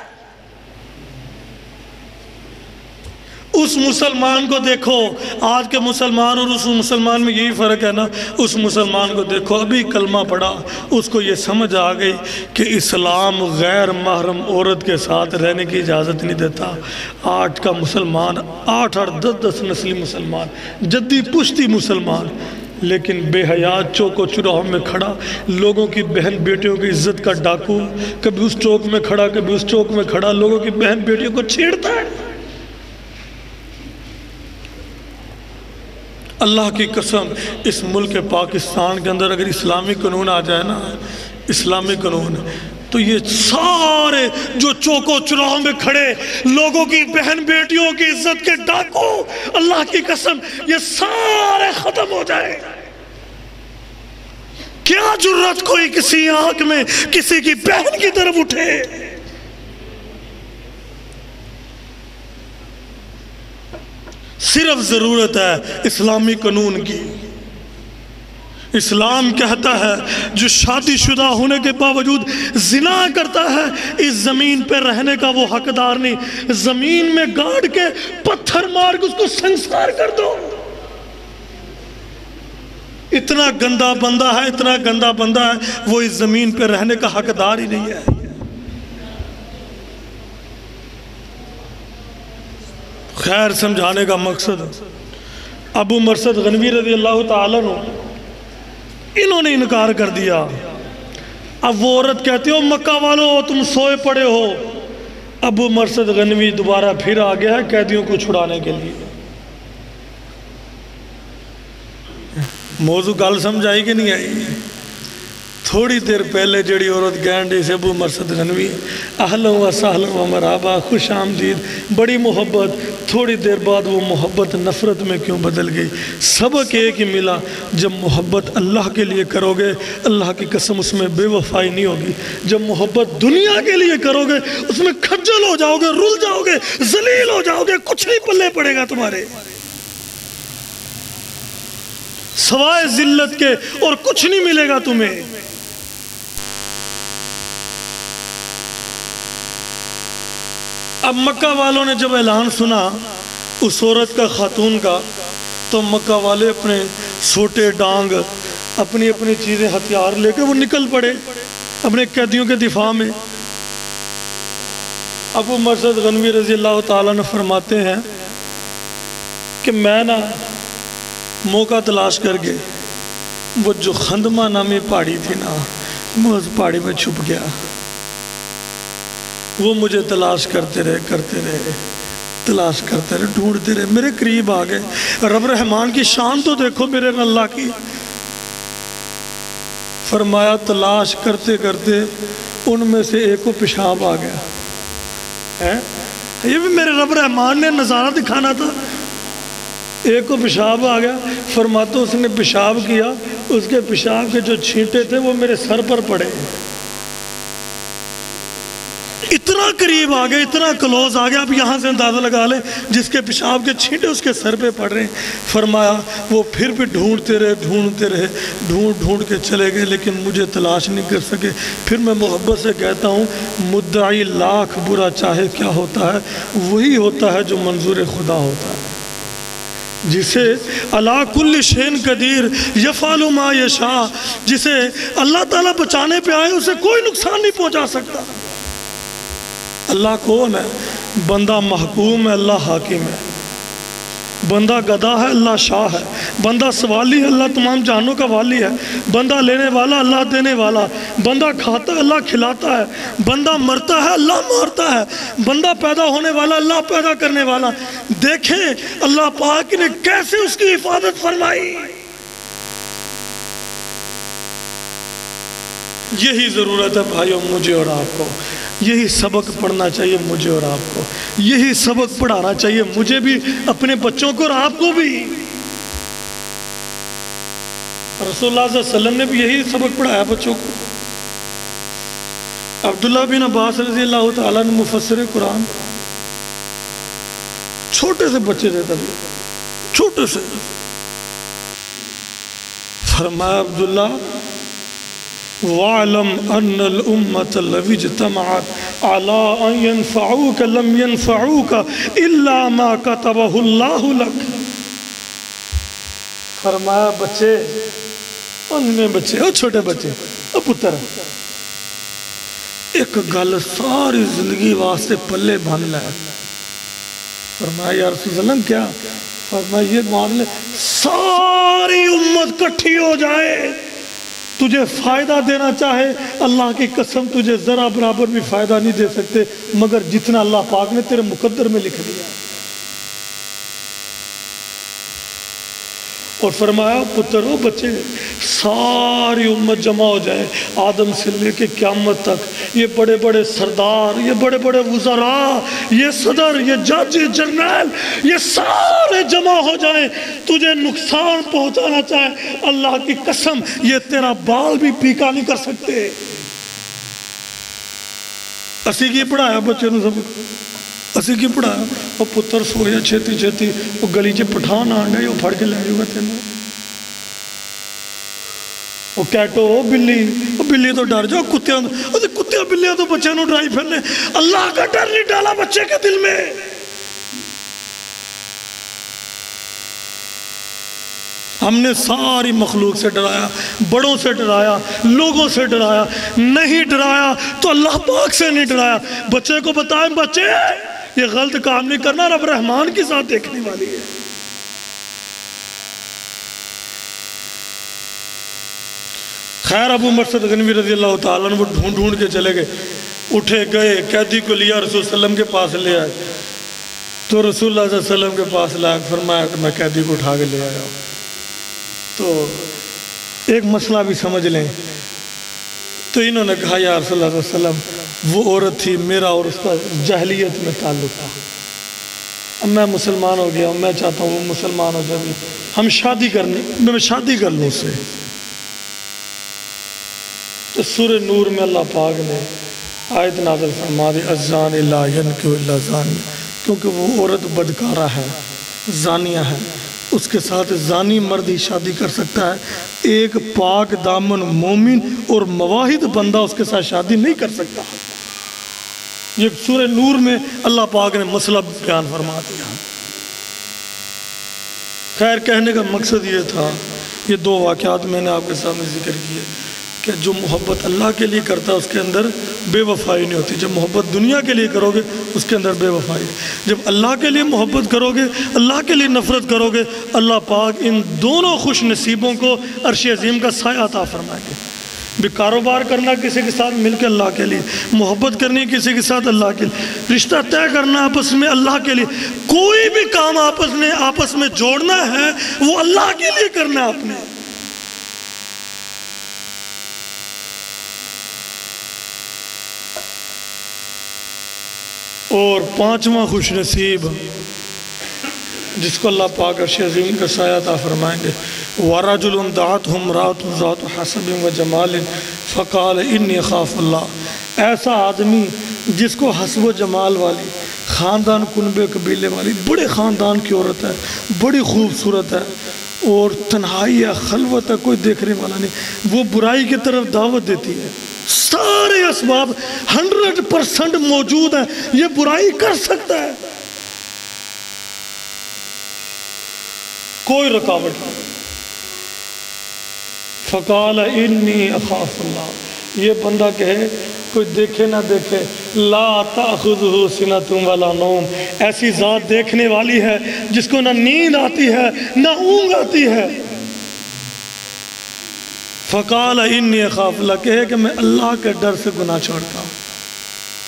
اس مسلمان کو دیکھو، آج کے مسلمان اور اس مسلمان میں یہی فرق ہے نا، اس مسلمان کو دیکھو ابھی کلمہ پڑھا، اس کو یہ سمجھ آ گئی کہ اسلام غیر محرم عورت کے ساتھ رہنے کی اجازت نہیں دیتا۔ 8 کا مسلمان، 8-10 نسلی مسلمان، جدی پشتی مسلمان، لیکن بے حیات چوک و چراہوں میں کھڑا، لوگوں کی بہن بیٹیوں کی عزت کا ڈاکو، کبھی اس چوک میں کھڑا کبھی اس چوک میں کھڑا، لوگوں کی بہن بیٹیوں کو چھیڑتا ہے۔ اللہ کی قسم، اس ملک پاکستان کے اندر اگر اسلامی قانون آ جائے نا، اسلامی قانون، تو یہ سارے جو چوکوں چراہوں میں کھڑے لوگوں کی بہن بیٹیوں کی عزت کے ڈاکو، اللہ کی قسم یہ سارے ختم ہو جائے۔ کیا جرت کوئی کسی آنکھ میں کسی کی بہن کی طرف اٹھے؟ صرف ضرورت ہے اسلامی قانون کی، اسلام کہتا ہے جو شادی شدہ ہونے کے باوجود زنا کرتا ہے اس زمین پہ رہنے کا وہ حقدار نہیں، زمین میں گاڑ کے پتھر مار کے اس کو سنسار کر دو۔ اتنا گندا بندہ ہے، اتنا گندا بندہ ہے، وہ اس زمین پہ رہنے کا حقدار ہی نہیں ہے۔ خیر سمجھانے کا مقصد ابو مرثد غنوی رضی اللہ تعالیٰ عنہ انہوں نے انکار کر دیا۔ اب وہ عورت کہتی ہو مکہ والو تم سوئے پڑے ہو، ابو مرثد غنوی دوبارہ پھر آ گیا ہے قیدیوں کو چھڑانے کے لیے۔ موضوع گل سمجھ آئی کہ نہیں آئی؟ تھوڑی دیر پہلے جڑی عورت گینڈی سے ابو مرثد غنوی اہلا و سہلا و مرحبا خوش آمدید بڑی محبت، تھوڑی دیر بعد وہ محبت نفرت میں کیوں بدل گئی؟ سبق ایک ہی ملا، جب محبت اللہ کے لیے کرو گے اللہ کی قسم اس میں بے وفائی نہیں ہوگی، جب محبت دنیا کے لیے کرو گے اس میں کھجل ہو جاؤ گے، رل جاؤ گے، ذلیل ہو جاؤ گے، کچھ نہیں پلے پڑے گا تمہارے سوائے ذلت کے، اور کچھ نہیں ملے گا تمہیں۔ اب مکہ والوں نے جب اعلان سنا اس عورت کا، خاتون کا، تو مکہ والے اپنے سوٹے ڈانگ اپنی اپنی چیزیں ہتھیار لے کے وہ نکل پڑے اپنے قیدیوں کے دفاع میں۔ ابو مرثد غنوی رضی اللہ تعالیٰ نے فرماتے ہیں کہ میں نا موقع تلاش کر کے وہ جو خندمہ نامی پہاڑی تھی نا، میں اس پہاڑی میں چھپ گیا، وہ مجھے تلاش کرتے رہے، تلاش کرتے رہے، ڈھونڈتے رہے، میرے قریب آ گئے۔ رب رحمان کی شان تو دیکھو میرے اللہ کی۔ فرمایا تلاش کرتے کرتے ان میں سے ایک کو پیشاب آ گیا۔ یہ بھی میرے رب رحمان نے نظارہ دکھانا تھا۔ ایک کو پیشاب آ گیا، فرماتا اس نے پیشاب کیا، اس کے پیشاب کے جو چھینٹے تھے وہ میرے سر پر پڑے۔ اتنا قریب آ گئے، اتنا کلوز آ گیا، اب یہاں سے اندازہ لگا لیں جس کے پیشاب کے چھینٹے اس کے سر پہ پڑ رہے ہیں۔ فرمایا وہ پھر بھی ڈھونڈتے رہے، ڈھونڈ کے چلے گئے، لیکن مجھے تلاش نہیں کر سکے۔ پھر میں محبت سے کہتا ہوں مدعی لاکھ برا چاہے کیا ہوتا ہے، وہی ہوتا ہے جو منظور خدا ہوتا ہے، جسے اللہ کل شین قدیر یفعل ما یشاء، جسے اللہ تعالیٰ بچانے پہ آئے اسے کوئی نقصان نہیں پہنچا سکتا۔ اللہ کون ہے؟ بندہ محکوم ہے، اللہ حاکم ہے۔ بندہ گدا ہے، اللہ شاہ ہے۔ بندہ سوالی ہے، اللہ تمام جہانوں کا والی ہے۔ بندہ لینے والا، اللہ دینے والا۔ بندہ کھاتا ہے، اللہ کھلاتا ہے۔ بندہ مرتا ہے، اللہ مارتا ہے۔ بندہ پیدا ہونے والا، اللہ پیدا کرنے والا۔ دیکھیں اللہ پاک نے کیسے اس کی حفاظت فرمائی۔ یہی ضرورت ہے بھائیوں مجھے اور آپ کو، یہی سبق پڑھنا چاہیے مجھے اور آپ کو، یہی سبق پڑھانا چاہیے مجھے بھی، اپنے بچوں کو اور آپ کو بھی۔ رسول اللہ صلی اللہ علیہ وسلم نے بھی یہی سبق پڑھایا بچوں کو۔ عبداللہ بن عباس رضی اللہ تعالیٰ نے مفسر قرآن، چھوٹے سے بچے تھے تبھی، چھوٹے سے، فرمایا عبداللہ وَاعْلَمْ أَنَّ الْأُمَّةَ الَّذِي اجْتَمَعَتْ عَلَىٰ أَن يَنْفَعُوكَ لَمْ يَنْفَعُوكَ إِلَّا مَا كَتَبَهُ اللَّهُ لَكَ۔ فرمایا بچے، ان میں بچے، او چھوٹے بچے، او پتر، ایک گل ساری زندگی واسطے پلے بھان لے۔ فرمایا یا رسول اللہ وسلم کیا؟ فرمایا یہ مان لے ساری امت کٹھی ہو جائے تجھے فائدہ دینا چاہے، اللہ کی قسم تجھے ذرا برابر بھی فائدہ نہیں دے سکتے مگر جتنا اللہ پاک نے تیرے مقدر میں لکھ دیا۔ اور فرمایا پترو بچے، ساری امت جمع ہو جائے، آدم سے لے کے قیامت تک، یہ بڑے بڑے سردار، یہ بڑے بڑے وزراء، یہ صدر، یہ جج، جنرل، یہ سارے جمع ہو جائیں، تجھے نقصان پہنچانا چاہے، اللہ کی قسم یہ تیرا بال بھی پیکا نہیں کر سکتے۔ اسی کی پڑھایا بچے نے سب، اسی کی پڑھایا۔ وہ پتر سویا چھتی چھتی، وہ گلی چ پٹھان آن گئے، وہ پھڑ کے لے جائے گا تینوں۔ وہ کیٹو بلی تو ڈر جاؤ، کتیاں بلیاں تو بچے نو ڈرائی پھرنے، اللہ کا ڈر نہیں ڈالا بچے کے دل میں۔ ہم نے ساری مخلوق سے ڈرایا، بڑوں سے ڈرایا، لوگوں سے ڈرایا، نہیں ڈرایا تو اللہ پاک سے نہیں ڈرایا۔ بچے کو بتائیں بچے یہ غلط کام نہیں کرنا، رب رحمان کے ساتھ دیکھنے والی ہے۔ خیر ابو مرثد غنوی رضی اللہ تعالیٰ عنہ وہ ڈھونڈ کے چلے گئے، اٹھے گئے، قیدی کو لیا، رسول صلی اللہ علیہ وسلم کے پاس لے آئے تو رسول اللہ صلی اللہ علیہ وسلم کے پاس لایا، فرمایا کہ میں قیدی کو اٹھا کے لے آیا ہوں۔ تو ایک مسئلہ بھی سمجھ لیں، تو انہوں نے کہا یا رسول اللہ صلی اللہ علیہ وسلم وہ عورت تھی، میرا اور اس کا جاہلیت میں تعلق تھا، اب میں مسلمان ہو گیا ہوں، میں چاہتا ہوں وہ مسلمان ہو جائے، ہم شادی کر لوں اس سے۔ تو سورہ نور میں اللہ پاک نے آیت نازل فرما دی الزانی لا ینکحُ الا زانی، کیونکہ وہ عورت بدکارہ ہے، زانیہ ہے، اس کے ساتھ زانی مرد ہی شادی کر سکتا ہے، ایک پاک دامن مومن اور مواحد بندہ اس کے ساتھ شادی نہیں کر سکتا۔ یہ سورہ نور میں اللہ پاک نے مسئلہ بیان فرما دیا۔ خیر کہنے کا مقصد یہ تھا، یہ دو واقعات میں نے آپ کے سامنے ذکر کیے کہ جو محبت اللہ کے لیے کرتا ہے اس کے اندر بے وفائی نہیں ہوتی، جب محبت دنیا کے لیے کرو گے اس کے اندر بے وفائی، جب اللہ کے لیے محبت کرو گے، اللہ کے لیے نفرت کرو گے، اللہ پاک ان دونوں خوش نصیبوں کو عرش عظیم کا سایہ عطا فرمائیں گے۔ بھی کاروبار کرنا کسی کے ساتھ مل کے اللہ کے لیے، محبت کرنی کسی کے ساتھ اللہ کے لیے، رشتہ طے کرنا آپس میں اللہ کے لیے، کوئی بھی کام آپس میں جوڑنا ہے وہ اللہ کے لیے کرنا ہے آپ نے۔ اور پانچواں خوش نصیب جس کو اللہ پاک عرش عظیم کا سایہ عطا فرمائیں گے، وَرَجُلٌ دَعَتْهُ امْرَأَةٌ ذَاتُ حَسَبٍ وَجَمَالٍ فَقَالَ إِنِّي خَافُ اللَّهَ، ایسا آدمی جس کو حسب و جمال والی، خاندان کنبے قبیلے والی، بڑے خاندان کی عورت ہے، بڑی خوبصورت ہے اور تنہائی ہے، خلوت ہے، کوئی دیکھنے والا نہیں، وہ برائی کی طرف دعوت دیتی ہے، سارے اسباب 100% موجود ہیں، یہ برائی کر سکتا ہے، کوئی رکاوٹ نہیں۔ فقال انی اخاف اللہ، یہ بندہ کہے کوئی دیکھے نہ دیکھے، لا تأخذہ سنۃ ولا نوم، ایسی ذات دیکھنے والی ہے جس کو نہ نیند آتی ہے نہ اونگ آتی ہے۔ فقال انی اخاف اللہ، کہے کہ میں اللہ کے ڈر سے گناہ چھوڑتا ہوں۔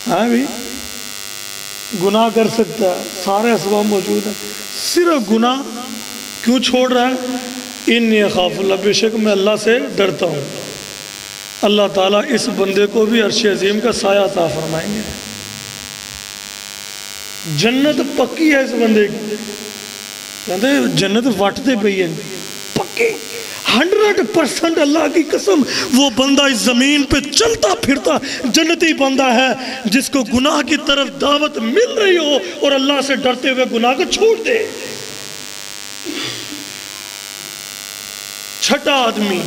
ہاں بھی گناہ کر سکتا ہے، سارے اسباب موجود ہیں، صرف گناہ کیوں چھوڑ رہا ہے؟ انی اخاف اللہ، بے شک میں اللہ سے ڈرتا ہوں۔ اللہ تعالیٰ اس بندے کو بھی عرش عظیم کا سایہ عطا فرمائیں گے، جنت پکی ہے اس بندے کی، کہتے ہیں جنت وٹتے پئی ہے، پکی 100% اللہ کی قسم، وہ بندہ اس زمین پہ چلتا پھرتا جنتی بندہ ہے جس کو گناہ کی طرف دعوت مل رہی ہو اور اللہ سے ڈرتے ہوئے گناہ کو چھوڑ دے۔ چھٹا آدمی،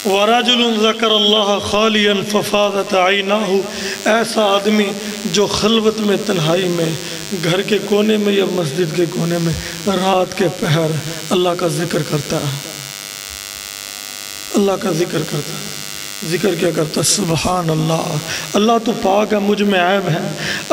وَرَجُلٌ ذَكَرَ اللَّهَ خَالِيًا فَفَاضَتْ عَيْنَاهُ، ایسا آدمی جو خلوت میں، تنہائی میں، گھر کے کونے میں یا مسجد کے کونے میں رات کے پہر اللہ کا ذکر کرتا ہے، اللہ کا ذکر کرتا ہے۔ ذکر کیا کرتا ہے؟ سبحان اللہ، اللہ تو پاک ہے، مجھ میں عیب ہے،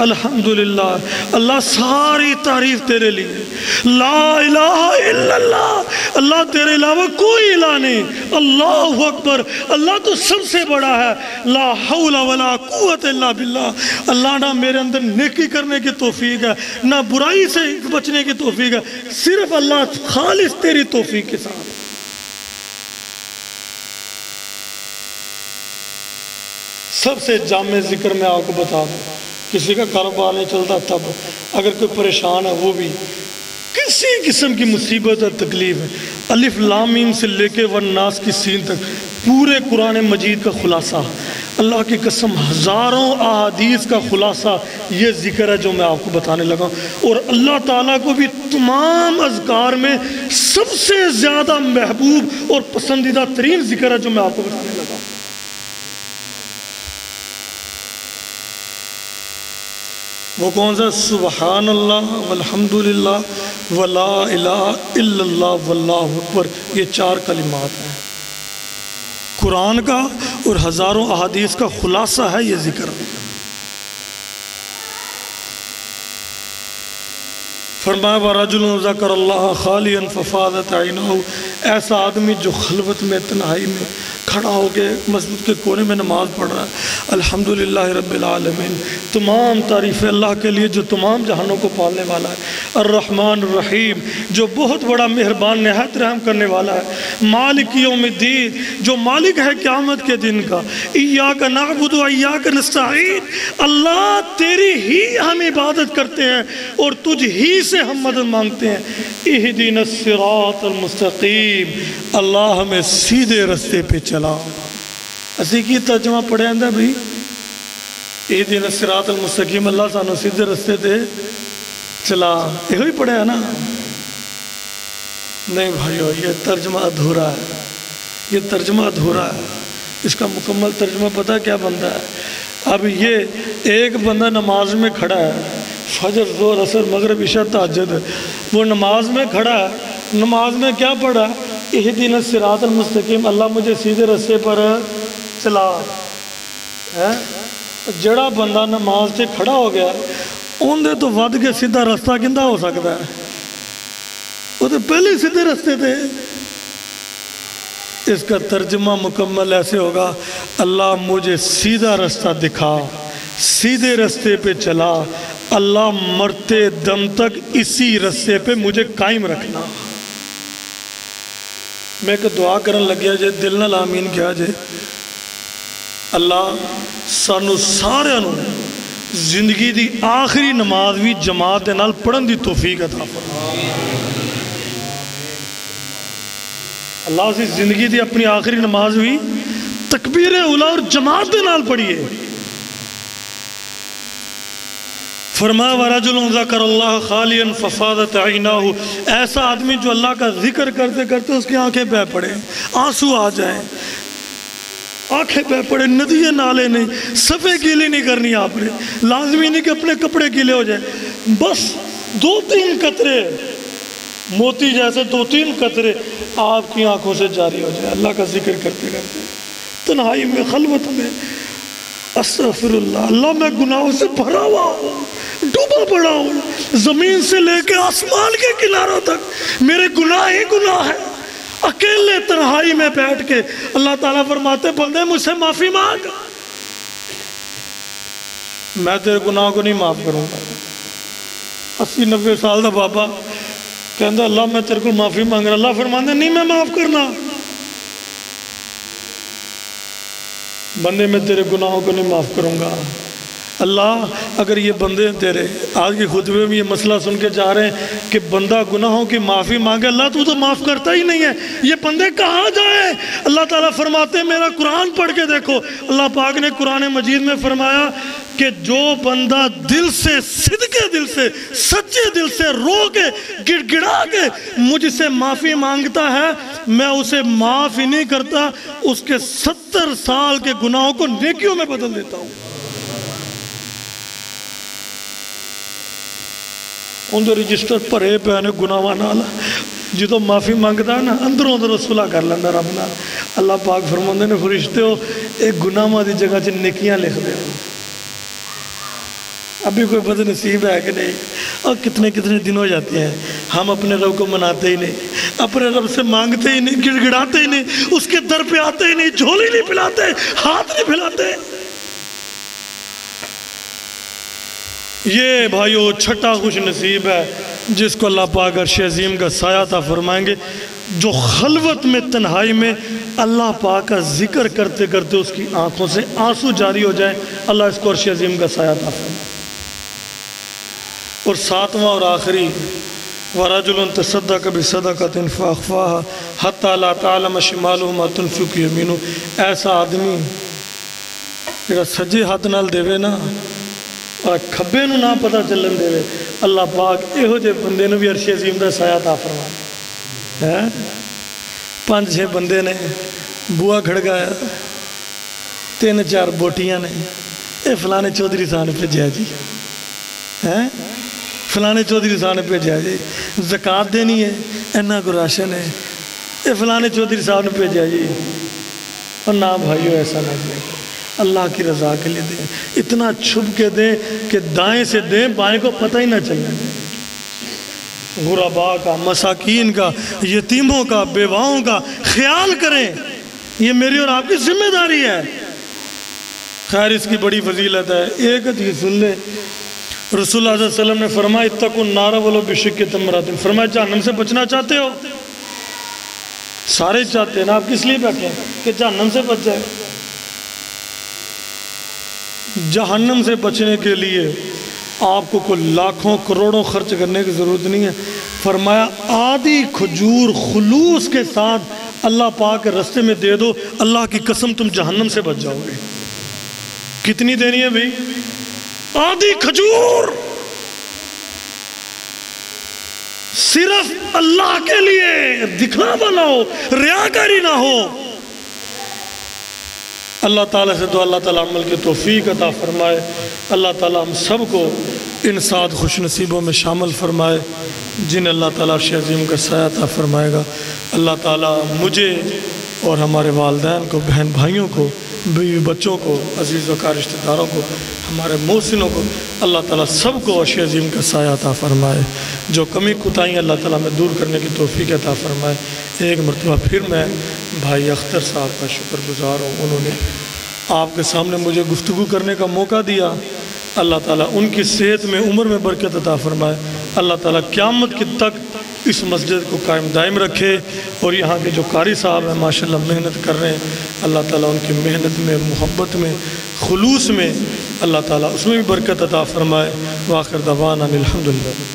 الحمدللہ، اللہ ساری تعریف تیرے لیے، لا الہ الا اللہ، اللہ تیرے علاوہ کوئی الہ نہیں، اللہ اکبر، اللہ تو سب سے بڑا ہے، لا حول ولا قوت الا باللہ، اللہ نہ میرے اندر نیکی کرنے کی توفیق ہے نہ برائی سے بچنے کی توفیق ہے، صرف اللہ خالص تیری توفیق کے ساتھ۔ سب سے جامع ذکر میں آپ کو بتا دوں، کسی کا کاروبار نہیں چلتا تب، اگر کوئی پریشان ہے، وہ بھی کسی قسم کی مصیبت اور تکلیف ہے، الف لام میم سے لے کے والناس کی سین تک پورے قرآن مجید کا خلاصہ، اللہ کی قسم ہزاروں احادیث کا خلاصہ یہ ذکر ہے جو میں آپ کو بتانے لگا ہوں، اور اللہ تعالیٰ کو بھی تمام اذکار میں سب سے زیادہ محبوب اور پسندیدہ ترین ذکر ہے جو میں آپ کو بتانے لگا. وہ کون سا؟ سبحان اللہ والحمدللہ ولا الہ الا اللہ واللہ اکبر. یہ 4 کلمات ہیں. قرآن کا اور ہزاروں احادیث کا خلاصہ ہے یہ ذکر. فرمایا وَرَجُلٌ ذَكَرَ اللَّهَ خَالِيًا فَفَاضَتْ عَيْنَاهُ. ایسا آدمی جو خلوت میں تنہائی میں کھڑا ہو کے مسجد کے کونے میں نماز پڑھ رہا ہے. الحمدللہ رب العالمین. تمام تعریف اللہ کے لیے جو تمام جہانوں کو پالنے والا ہے. الرحمن الرحیم جو بہت بڑا مہربان نہایت رحم کرنے والا ہے. مالک یوم الدین جو مالک ہے قیامت کے دن کا. ایاک نعبد و ایاک نستعین. اللہ تیری ہی ہم عبادت کرتے ہیں اور تجھ ہی سے ہم مدد مانگتے ہیں. اہدنا الصراط المستقیم. اللہ ہمیں سیدھے رستے پہ چلا. اسی کی ترجمہ پڑھے اندر بھی اہدنا الصراط المستقیم. اللہ سانو سیدھے رستے دے چلا. یہ ہی پڑھے ہے نا؟ نہیں بھائیو، یہ ترجمہ ادھورا ہے. یہ ترجمہ ادھورا ہے. اس کا مکمل ترجمہ پتہ کیا بنتا ہے؟ اب یہ ایک بندہ نماز میں کھڑا ہے، فجر ظہر عصر مغرب عشاء تہجد، وہ نماز میں کھڑا ہے. نماز میں کیا پڑھا؟ اہدنا الصراط المستقیم. اللہ مجھے سیدھے رستے پر چلا. جڑا بندہ نماز سے کھڑا ہو گیا ان دے تو ود کے سیدھا رستہ کندہ ہو سکتا ہے؟ وہ تو پہلے سیدھے رستے تھے. اس کا ترجمہ مکمل ایسے ہوگا: اللہ مجھے سیدھا رستہ دکھا، سیدھے رستے پہ چلا. اللہ مرتے دم تک اسی رستے پہ مجھے قائم رکھنا. میں کہ دعا کرن لگیا جے دل نال آمین کیا جے. اللہ سانو سارے نو زندگی دی آخری نماز بھی جماعت نال پڑھن دی توفیق عطا فرما. اللہ اسی زندگی دی اپنی آخری نماز بھی تکبیر اولا اور جماعت دے نال پڑھیے. فرمایا وَرَجُلٌ ذَكَرَ اللَّهَ خَالِيًا فَفَاضَتْ عَيْنَاهُ. ایسا آدمی جو اللہ کا ذکر کرتے کرتے اس کی آنکھیں بہہ پڑے، آنسو آ جائیں، آنکھیں بہہ پڑے. ندی نالے نہیں، صفے گیلی نہیں کرنی آپ نے. لازمی نہیں کہ اپنے کپڑے گیلے ہو جائیں، بس 2-3 قطرے موتی جیسے 2-3 قطرے آپ کی آنکھوں سے جاری ہو جائے اللہ کا ذکر کرتے کرتے تنہائی میں خلوت میں. استغفر اللہ. اللہ میں گناہوں سے بھرا ہوا ہوں، ڈوبا پڑا ہوں، زمین سے لے کے آسمان کے کناروں تک میرے گناہ ہی گناہ ہے. اکیلے تنہائی میں بیٹھ کے اللہ تعالیٰ فرماتے بندے مجھ سے معافی مانگ، میں تیرے گناہ کو نہیں معاف کروں گا. 80-90 سال دا بابا کہندہ اللہ میں تیرے کو معافی مانگ رہا. اللہ فرماتے نہیں میں معاف کرنا. بندے میں تیرے گناہوں کو نہیں معاف کروں گا. اللہ اگر یہ بندے تیرے آج کے خطبے میں یہ مسئلہ سن کے جا رہے ہیں کہ بندہ گناہوں کی معافی مانگے، اللہ تو معاف کرتا ہی نہیں ہے، یہ بندے کہاں جائیں؟ اللہ تعالیٰ فرماتے ہیں میرا قرآن پڑھ کے دیکھو. اللہ پاک نے قرآن مجید میں فرمایا کہ جو بندہ دل سے، صدقے دل سے، سچے دل سے رو کے گڑ گڑا کے مجھ سے معافی مانگتا ہے میں اسے معاف ہی نہیں کرتا، اس کے 70 سال کے گناہوں کو نیکیوں میں بدل دیتا ہوں. ان دے رجسٹر پرے پہ آنے گناہ نالا جدو معافی مانگتا ہے نا اندروں اندر صلح کر لینا رب نال. اللہ پاک فرماندے نے فرشتے ہو ایک گناہ دی جگہ چ نیکیاں لکھ دے. ابھی کوئی بد نصیب ہے کہ نہیں؟ اور کتنے دن ہو جاتے ہیں ہم اپنے رب کو مناتے ہی نہیں، اپنے رب سے مانگتے ہی نہیں، گڑ گڑاتے ہی نہیں، اس کے در پہ آتے ہی نہیں، جھولی نہیں پھیلاتے، ہاتھ نہیں پھیلاتے. یہ بھائیو چھٹا خوش نصیب ہے جس کو اللہ پاک عرش عظیم کا سایہ عطا فرمائیں گے، جو خلوت میں تنہائی میں اللہ پاک کا ذکر کرتے کرتے اس کی آنکھوں سے آنسو جاری ہو جائیں. اللہ اس کو عرش عظیم کا سایہ عطا فرمائے. اور 7واں اور آخری وَرَجُلٌ تَصَدَّقَ بِصَدَقَةٍ فَأَخْفَاهَا حَتَّى لَا تَعْلَمَ شِمَالُهُ مَا تُنْفِقُ يَمِينُهُ. ایسا آدمی جڑا سجے ہاتھ نال دیوے نا اور کھبے نو نہ پتہ چلن دے، اللہ پاک ایہو جے بندے نو بھی عرش عظیم دا سایہ عطا فرمائے. 5 6 بندے نے بوا کھڑکایا، 3 4 بوٹیاں نے، اے فلانے چودھری صاحب نے بھیجا جی، فلانے چودھری صاحب نے بھیجا جی، زکوٰۃ دینی ہے، اینا کو راشن ہے، اے فلانے چودھری صاحب نے بھیجا جی۔ اور نہ بھائیو ایسا نہ دیں، اللہ کی رضا کے لیے دیں، اتنا چھپ کے دیں کہ دائیں سے دیں بائیں کو پتہ ہی نہ چلے۔ غرباء کا، مساکین کا، یتیموں کا، بیواؤں کا خیال کریں، یہ میری اور آپ کی ذمہ داری ہے۔ خیر اس کی بڑی فضیلت ہے، ایک حدیث سن لیں۔ رسول اللہ صلی اللہ علیہ وسلم نے فرمایا اتقوا النار ولو بشق تمرۃ، فرمایا جہنم سے بچنا چاہتے ہو؟ سارے چاہتے ہیں نا، آپ کس لیے بیٹھے ہیں کہ جہنم سے بچ جائے؟ جہنم سے بچنے کے لیے آپ کو کوئی لاکھوں کروڑوں خرچ کرنے کی ضرورت نہیں ہے۔ فرمایا آدھی کھجور خلوص کے ساتھ اللہ پاک کے رستے میں دے دو، اللہ کی قسم تم جہنم سے بچ جاؤ گے۔ کتنی دینی ہے بھائی؟ آدھی کھجور، صرف اللہ کے لیے، دکھلاوا نہ ہو، ریاکاری نہ ہو۔ اللہ تعالیٰ سے تو اللہ تعالیٰ عمل کی توفیق عطا فرمائے، اللہ تعالیٰ ہم سب کو ان 7 خوش نصیبوں میں شامل فرمائے جن اللہ تعالیٰ عرش عظیم کا سایہ عطا فرمائے گا۔ اللہ تعالیٰ مجھے اور ہمارے والدین کو، بہن بھائیوں کو، بیوی بچوں کو، عزیز وقار رشتہ داروں کو، ہمارے محسنوں کو اللہ تعالیٰ سب کو عرش عظیم کا سایہ عطا فرمائے۔ جو کمی کوتاہیاں اللہ تعالیٰ میں دور کرنے کی توفیق عطا فرمائے۔ ایک مرتبہ پھر میں بھائی اختر صاحب کا شکر گزار ہوں، انہوں نے آپ کے سامنے مجھے گفتگو کرنے کا موقع دیا۔ اللہ تعالیٰ ان کی صحت میں، عمر میں برکت عطا فرمائے۔ اللہ تعالیٰ قیامت کی تک اس مسجد کو قائم دائم رکھے، اور یہاں کے جو قاری صاحب ہیں ماشاءاللہ محنت کر رہے ہیں، اللہ تعالیٰ ان کی محنت میں، محبت میں، خلوص میں اللہ تعالیٰ اس میں بھی برکت عطا فرمائے۔ وآخر دعوانا الحمدللہ۔